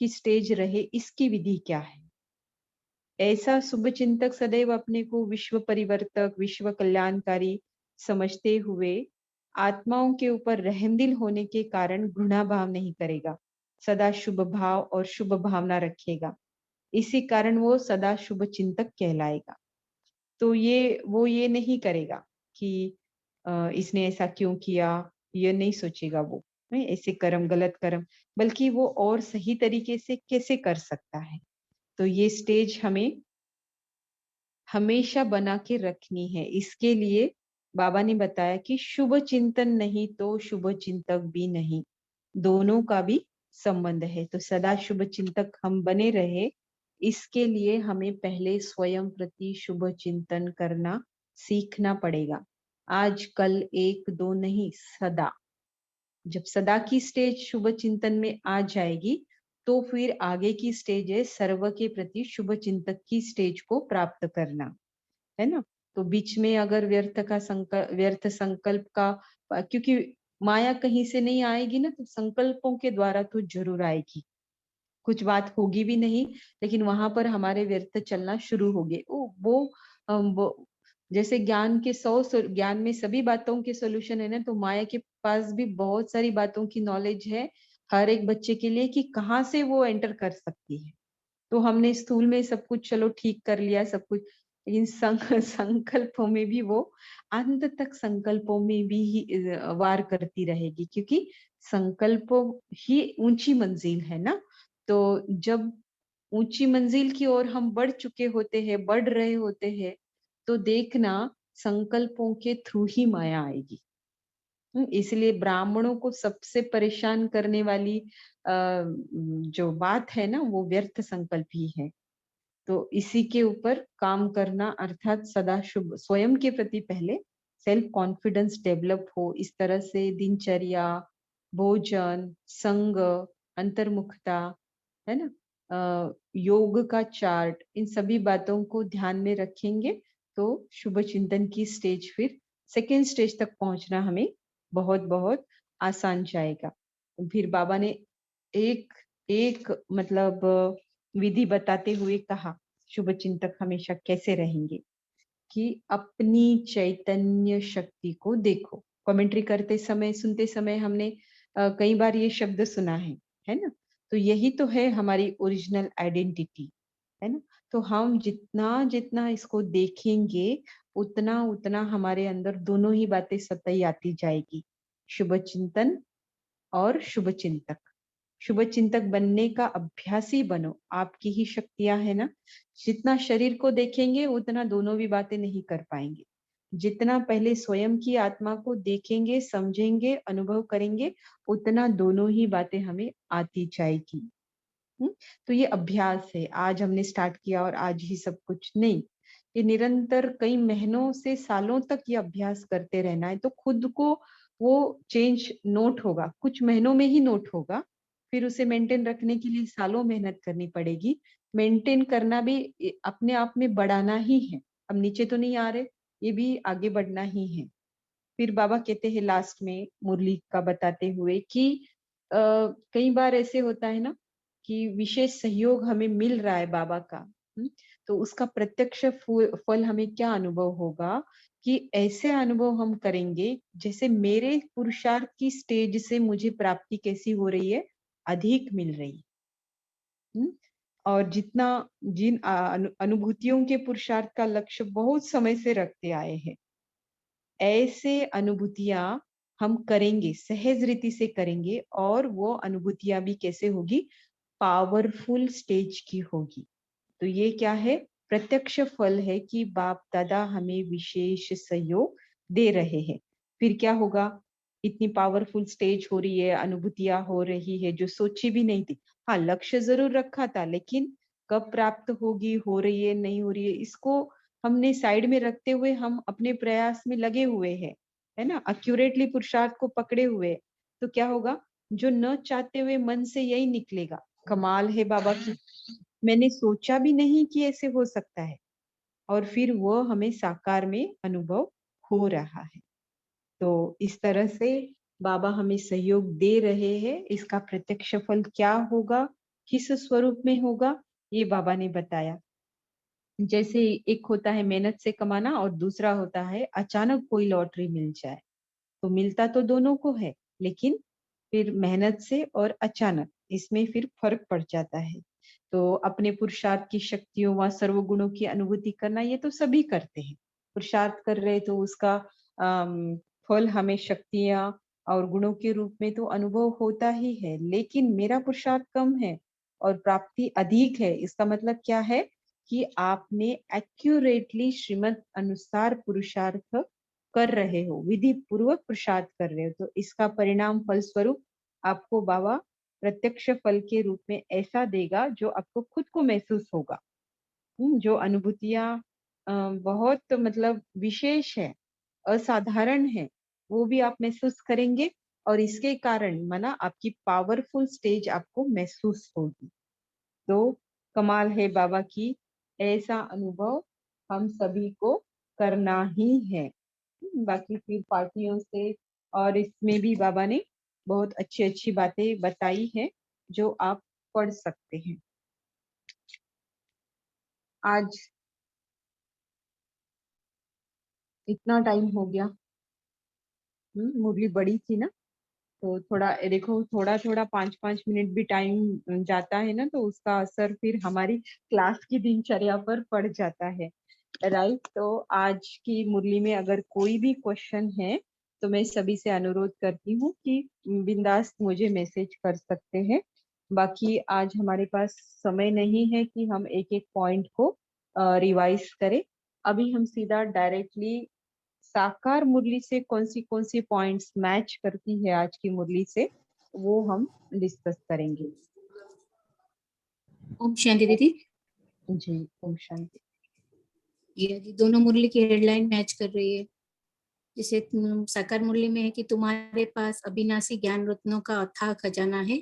की स्टेज रहे, इसकी विधि क्या है। ऐसा शुभ चिंतक सदैव अपने को विश्व परिवर्तक, विश्व कल्याणकारी समझते हुए आत्माओं के ऊपर रहमदिल होने के कारण घृणा भाव नहीं करेगा, सदा शुभ भाव और शुभ भावना रखेगा। इसी कारण वो सदा शुभ चिंतक कहलाएगा। तो वो ये नहीं करेगा कि इसने ऐसा क्यों किया, ये नहीं सोचेगा वो, नहीं ऐसे कर्म गलत कर्म, बल्कि वो और सही तरीके से कैसे कर सकता है। तो ये स्टेज हमें हमेशा बना के रखनी है। इसके लिए बाबा ने बताया कि शुभ चिंतन नहीं तो शुभ चिंतक भी नहीं, दोनों का भी संबंध है। तो सदा शुभ चिंतक हम बने रहे, इसके लिए हमें पहले स्वयं प्रति शुभ चिंतन करना सीखना पड़ेगा। आज कल एक दो नहीं, सदा। जब सदा की स्टेज शुभ चिंतन में आ जाएगी, तो फिर आगे की स्टेज है सर्व के प्रति शुभ चिंतक की स्टेज को प्राप्त करना, है ना। तो बीच में अगर व्यर्थ संकल्प का, क्योंकि माया कहीं से नहीं आएगी ना, तो संकल्पों के द्वारा तो जरूर आएगी। कुछ बात होगी भी नहीं, लेकिन वहां पर हमारे व्यर्थ चलना शुरू हो गए। वो जैसे ज्ञान में सभी बातों के सोल्यूशन है ना, तो माया के पास भी बहुत सारी बातों की नॉलेज है हर एक बच्चे के लिए, कि कहाँ से वो एंटर कर सकती है। तो हमने स्थूल में सब कुछ चलो ठीक कर लिया सब कुछ, लेकिन संकल्पों में भी वो अंत तक संकल्पों में भी वार करती रहेगी, क्योंकि संकल्पों ही ऊंची मंजिल है ना। तो जब ऊंची मंजिल की ओर हम बढ़ चुके होते हैं, बढ़ रहे होते हैं, तो देखना संकल्पों के थ्रू ही माया आएगी। इसलिए ब्राह्मणों को सबसे परेशान करने वाली जो बात है ना, वो व्यर्थ संकल्प ही है। तो इसी के ऊपर काम करना, अर्थात सदा शुभ स्वयं के प्रति पहले सेल्फ कॉन्फिडेंस डेवलप हो, इस तरह से दिनचर्या, भोजन, संग, अंतर्मुखता, है ना, योग का चार्ट, इन सभी बातों को ध्यान में रखेंगे तो शुभ चिंतन की स्टेज, फिर सेकेंड स्टेज तक पहुंचना हमें बहुत बहुत आसान जाएगा। फिर बाबा ने एक एक मतलब विधि बताते हुए कहा, शुभ चिंतक हमेशा कैसे रहेंगे, कि अपनी चैतन्य शक्ति को देखो। कमेंट्री करते समय, सुनते समय हमने कई बार ये शब्द सुना है ना। तो यही तो है हमारी ओरिजिनल आइडेंटिटी, है ना। तो हम जितना जितना इसको देखेंगे, उतना उतना हमारे अंदर दोनों ही बातें सतही आती जाएगी, शुभ चिंतन और शुभ चिंतक। शुभ चिंतक बनने का अभ्यासी बनो, आपकी ही शक्तियां है ना। जितना शरीर को देखेंगे उतना दोनों भी बातें नहीं कर पाएंगे। जितना पहले स्वयं की आत्मा को देखेंगे, समझेंगे, अनुभव करेंगे, उतना दोनों ही बातें हमें आती जाएगी। तो ये अभ्यास है, आज हमने स्टार्ट किया और आज ही सब कुछ नहीं, ये निरंतर कई महीनों से सालों तक ये अभ्यास करते रहना है। तो खुद को वो चेंज नोट होगा, कुछ महीनों में ही नोट होगा, फिर उसे मेंटेन रखने के लिए सालों मेहनत करनी पड़ेगी। मेंटेन करना भी अपने आप में बढ़ाना ही है, अब नीचे तो नहीं आ रहे, ये भी आगे बढ़ना ही है। फिर बाबा कहते हैं लास्ट में मुरली का बताते हुए कि कई बार ऐसे होता है ना कि विशेष सहयोग हमें मिल रहा है बाबा का, तो उसका प्रत्यक्ष फल हमें क्या अनुभव होगा कि ऐसे अनुभव हम करेंगे जैसे मेरे पुरुषार्थ की स्टेज से मुझे प्राप्ति कैसी हो रही है, अधिक मिल रही है। और जितना जिन अनुभूतियों के पुरुषार्थ का लक्ष्य बहुत समय से रखते आए हैं, ऐसे अनुभूतियां हम करेंगे, सहज रीति से करेंगे, और वो अनुभूतियां भी कैसे होगी, पावरफुल स्टेज की होगी। तो ये क्या है, प्रत्यक्ष फल है कि बाप दादा हमें विशेष सहयोग दे रहे हैं। फिर क्या होगा, इतनी पावरफुल स्टेज हो रही है, अनुभूतियां हो रही है जो सोची भी नहीं थी। हाँ, लक्ष्य जरूर रखा था, लेकिन कब प्राप्त होगी, हो रही है नहीं हो रही है, इसको हमने साइड में रखते हुए हम अपने प्रयास में लगे हुए हैं, है ना, एक्यूरेटली पुरुषार्थ को पकड़े हुए। तो क्या होगा, जो न चाहते हुए मन से यही निकलेगा, कमाल है बाबा की, मैंने सोचा भी नहीं कि ऐसे हो सकता है, और फिर वो हमें साकार में अनुभव हो रहा है। तो इस तरह से बाबा हमें सहयोग दे रहे हैं। इसका प्रत्यक्ष फल क्या होगा, किस स्वरूप में होगा, ये बाबा ने बताया। जैसे एक होता है मेहनत से कमाना, और दूसरा होता है अचानक कोई लॉटरी मिल जाए। तो मिलता तो दोनों को है, लेकिन फिर मेहनत से और अचानक, इसमें फिर फर्क पड़ जाता है। तो अपने पुरुषार्थ की शक्तियों व सर्वगुणों की अनुभूति करना, ये तो सभी करते हैं। पुरुषार्थ कर रहे तो उसका फल हमें शक्तियां और गुणों के रूप में तो अनुभव होता ही है। लेकिन मेरा पुरुषार्थ कम है और प्राप्ति अधिक है, इसका मतलब क्या है कि आपने एक्यूरेटली श्रीमत अनुसार पुरुषार्थ कर रहे हो, विधि पूर्वक पुरुषार्थ कर रहे हो। तो इसका परिणाम फल स्वरूप आपको बाबा प्रत्यक्ष फल के रूप में ऐसा देगा जो आपको खुद को महसूस होगा। जो अनुभूतियां बहुत मतलब विशेष है, असाधारण है, वो भी आप महसूस करेंगे, और इसके कारण माना आपकी पावरफुल स्टेज आपको महसूस होगी। तो कमाल है बाबा की, ऐसा अनुभव हम सभी को करना ही है। बाकी फिर पार्टियों से और इसमें भी बाबा ने बहुत अच्छी अच्छी बातें बताई है जो आप पढ़ सकते हैं। आज इतना टाइम हो गया, मुरली बड़ी थी ना, तो थोड़ा देखो, थोड़ा थोड़ा 5-5 मिनट भी टाइम जाता है ना, तो उसका असर फिर हमारी क्लास की दिनचर्या पर पड़ जाता है, राइट। तो आज की मुरली में अगर कोई भी क्वेश्चन है तो मैं सभी से अनुरोध करती हूँ कि बिंदास मुझे मैसेज कर सकते हैं। बाकी आज हमारे पास समय नहीं है कि हम एक एक पॉइंट को रिवाइज करें। अभी हम सीधा डायरेक्टली साकार मुरली से कौन सी पॉइंट्स मैच करती है आज की मुरली से, वो हम डिस्कस करेंगे। ओम शांति दीदी। जी, ओम शांति। ये जी दोनों मुरली की हेडलाइन मैच कर रही है। जैसे साकार मुरली में है कि तुम्हारे पास अविनाशी ज्ञान रत्नों का अथाह खजाना है,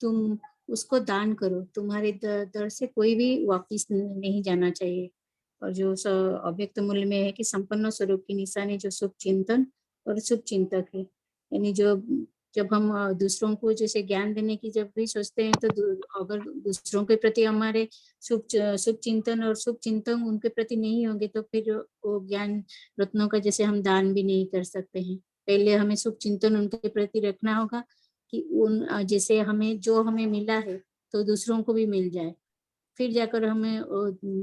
तुम उसको दान करो, तुम्हारे दर से कोई भी वापिस नहीं जाना चाहिए। और जो अव्यक्त मूल्य में है कि संपन्न स्वरूप की निशानी जो शुभ चिंतन और शुभ चिंतक है। यानी जो जब हम दूसरों को जैसे ज्ञान देने की जब भी सोचते हैं, तो अगर दूसरों के प्रति हमारे शुभ चिंतन और शुभ चिंतन उनके प्रति नहीं होंगे, तो फिर वो ज्ञान रत्नों का जैसे हम दान भी नहीं कर सकते हैं। पहले हमें शुभ चिंतन उनके प्रति रखना होगा कि उन जैसे हमें जो हमें मिला है तो दूसरों को भी मिल जाए, फिर जाकर हमें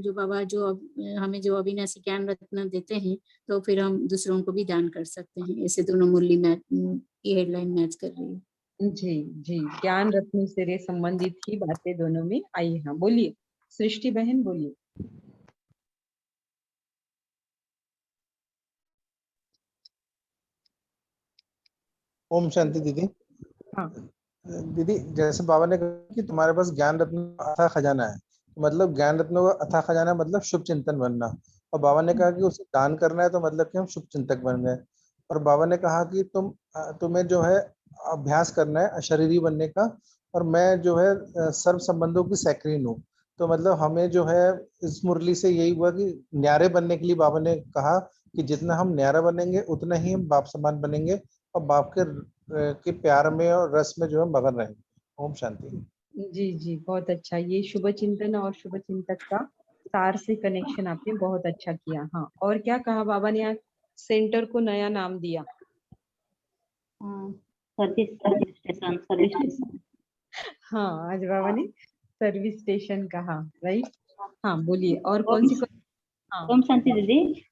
जो बाबा जो हमें जो अविनाशी ज्ञान रत्न देते हैं तो फिर हम दूसरों को भी दान कर सकते हैं। ऐसे दोनों मुरली मैच की हेडलाइन मैच कर रही है। जी जी, ज्ञान रत्न से संबंधित ही बातें दोनों में आई है। बोलिए सृष्टि बहन, बोलिए। ओम शांति दीदी। हाँ, दीदी जैसे बाबा ने कहा कि तुम्हारे पास ज्ञान रत्न अथाह खजाना है, तो मतलब ज्ञान रत्नों का अथाह खजाना मतलब शुभ चिंतन बनना, और बाबा ने कहा कि उसे दान करना है, तो मतलब कि हम शुभ चिंतक बन गए। और बाबा ने कहा कि तुम्हें जो है अभ्यास करना है अशरीरी बनने का, और मैं जो है सर्व संबंधों की सैक्रीन हूँ। तो मतलब हमें जो है इस मुरली से यही हुआ कि न्यारे बनने के लिए बाबा ने कहा कि जितना हम न्यारा बनेंगे उतना ही हम बाप समान बनेंगे, और बाप के के प्यार में और रस में जो है मगन रहें। ओम शांति। जी जी, बहुत अच्छा। ये शुभ चिंतन और शुभ चिंतक का सार से कनेक्शन आपने बहुत अच्छा किया। हाँ, और क्या कहा बाबा ने? आज सेंटर को नया नाम दिया। Service station, service station. हाँ, आज बाबा ने सर्विस स्टेशन कहा, राइट? हाँ, बोलिए। और ओम कौन सी हाँ ओम शांति दीदी।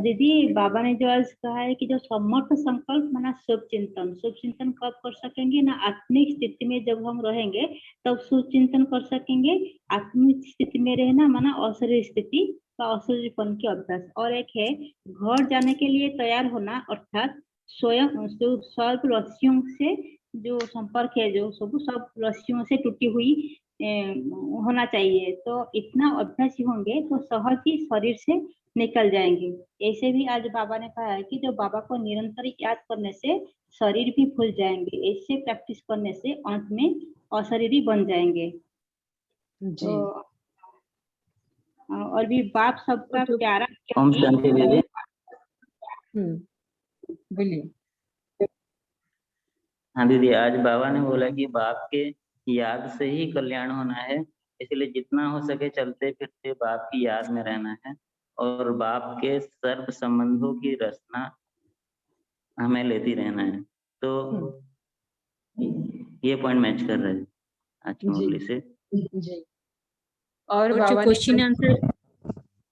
दीदी, बाबा ने जो आज कहा है कि जो समर्थ संकल्प माना शुभ चिंतन कब कर सकेंगे ना, आत्मिक स्थिति में जब हम रहेंगे तब शुभ चिंतन कर सकेंगे। आत्मिक स्थिति में रहना माना अशरीर स्थिति का अशरीरपन के अभ्यास। और एक है घर जाने के लिए तैयार होना, अर्थात स्वयं सर्व रस्सियों से जो संपर्क है, जो सब रस्सियों से टूटी हुई होना चाहिए। तो इतना अभ्यासी होंगे तो सहज ही शरीर से निकल जाएंगे। ऐसे भी आज बाबा ने कहा है कि जो बाबा को निरंतर याद करने से शरीर भी भूल जाएंगे। ऐसे प्रैक्टिस करने से अंत में अशरीरी बन जाएंगे। जी। तो और भी बाप सबका तो प्यारा। ओम शांति दीदी। बोलिए। हाँ दीदी, आज बाबा ने बोला कि बाप के याद से ही कल्याण होना है, इसलिए जितना हो सके चलते फिरते बाप की याद में रहना है और बाप के सर्व संबंधों की रचना हमें लेती रहना है। तो ये पॉइंट मैच कर रहे हैं आज की मुरली से। जी। और जो बाबा ने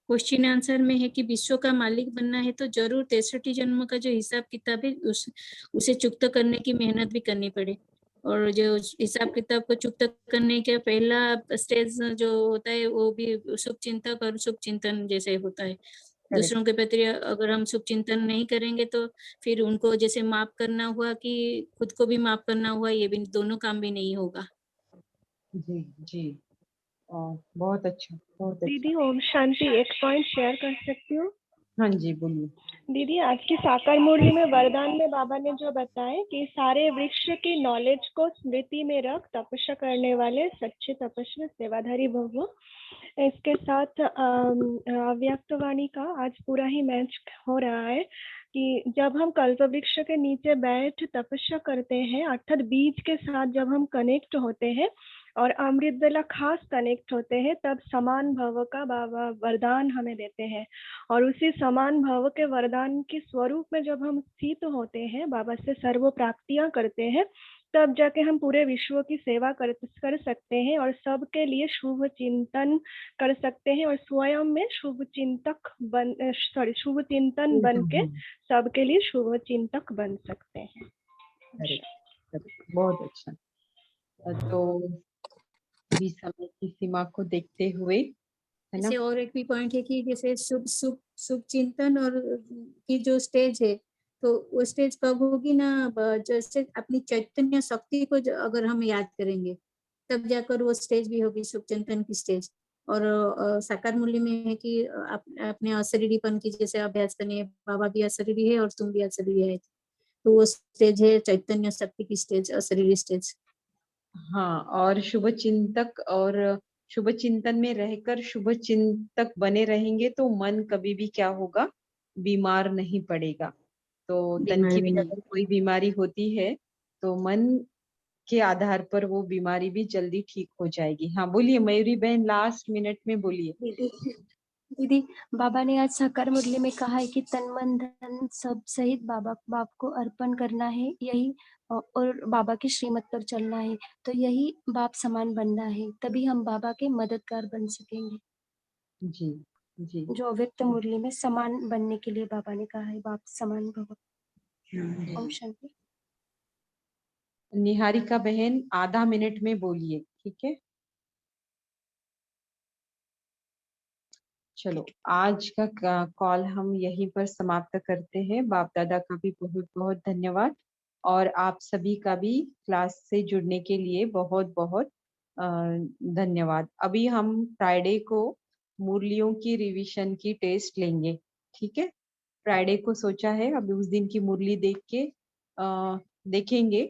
क्वेश्चन आंसर में है कि विश्व का मालिक बनना है तो जरूर 63 जन्म का जो हिसाब किताब है उसे चुकता करने की मेहनत भी करनी पड़े। और जो हिसाब किताब को चुकता करने का पहला स्टेज जो होता है वो भी शुभ चिंतक और शुभ चिंतन जैसे होता है। दूसरों के प्रति अगर हम शुभ चिंतन नहीं करेंगे तो फिर उनको जैसे माफ करना हुआ कि खुद को भी माफ करना हुआ, ये भी दोनों काम भी नहीं होगा। जी जी, बहुत अच्छा, बहुत अच्छा। दीदी ओम शांति, एक पॉइंट शेयर कर सकती हूँ? हाँ जी, बोलिए। दीदी, आज की साकार मुरली में वरदान में बाबा ने जो बताए कि सारे वृक्ष की नॉलेज को स्मृति में रख तपस्या करने वाले सच्चे तपस्वी सेवाधारी भव। इसके साथ अव्यक्तवाणी का आज पूरा ही मैच हो रहा है कि जब हम कल्प वृक्ष के नीचे बैठ तपस्या करते हैं, अर्थात बीज के साथ जब हम कनेक्ट होते हैं और अमृत वेला खास कनेक्ट होते हैं, तब समान भव का बाबा वरदान हमें देते हैं। और उसी समान भव के वरदान के स्वरूप में जब हम स्थित होते हैं, बाबा से सर्व प्राप्तियां करते हैं, तब जाके हम पूरे विश्व की सेवा कर सकते हैं और सबके लिए शुभ चिंतन कर सकते हैं और स्वयं में शुभ चिंतन बन के सबके लिए शुभ चिंतक बन सकते हैं। बहुत अच्छा। तो भी समय की सीमा को देखते हुए, है ना? जैसे और एक भी पॉइंट है कि जैसे शुभ चिंतन और की जो स्टेज है तो वो स्टेज कब होगी ना, जैसे अपनी चैतन्य शक्ति को अगर हम याद करेंगे तब जाकर वो स्टेज भी होगी शुभ चिंतन की स्टेज। और साकार मूल्य में है कि अपने अशरीरीपन की जैसे अभ्यास करनी है। बाबा भी अशरीरी है और तुम भी अशरीरी है, तो वो स्टेज है चैतन्य शक्ति की स्टेज, अशरीरी स्टेज। हाँ, और शुभ चिंतक और शुभ चिंतन में रहकर शुभ चिंतक बने रहेंगे तो मन कभी भी क्या होगा, बीमार नहीं पड़ेगा। तो तन की भी अगर कोई बीमारी होती है तो मन के आधार पर वो बीमारी भी जल्दी ठीक हो जाएगी। हाँ, बोलिए मयूरी बहन, लास्ट मिनट में बोलिए। दीदी, बाबा ने आज साकार मुरली में कहा है कि तन मन धन सब सहित बाप को अर्पण करना है, यही और बाबा की श्रीमत पर चलना है। तो यही बाप समान बनना है, तभी हम बाबा के मददगार बन सकेंगे। जी जी, जो अव्यक्त मुरली में समान बनने के लिए बाबा ने कहा है, बाप समान भव। ओम शांति। निहारिका बहन, आधा मिनट में बोलिए, ठीक है? चलो, आज का कॉल हम यहीं पर समाप्त करते हैं। बाप दादा का भी बहुत बहुत धन्यवाद और आप सभी का भी क्लास से जुड़ने के लिए बहुत बहुत धन्यवाद। अभी हम फ्राइडे को मुरलियों की रिवीजन की टेस्ट लेंगे, ठीक है? फ्राइडे को सोचा है, अभी उस दिन की मुरली देख के देखेंगे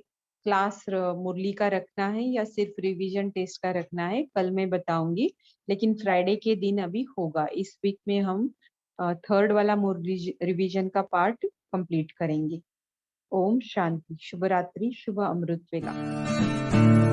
क्लास मुरली का रखना है या सिर्फ रिवीजन टेस्ट का रखना है, कल मैं बताऊंगी। लेकिन फ्राइडे के दिन अभी होगा। इस वीक में हम थर्ड वाला मुरली रिवीजन का पार्ट कंप्लीट करेंगे। ओम शांति। शुभ रात्रि, शुभ अमृत वेला।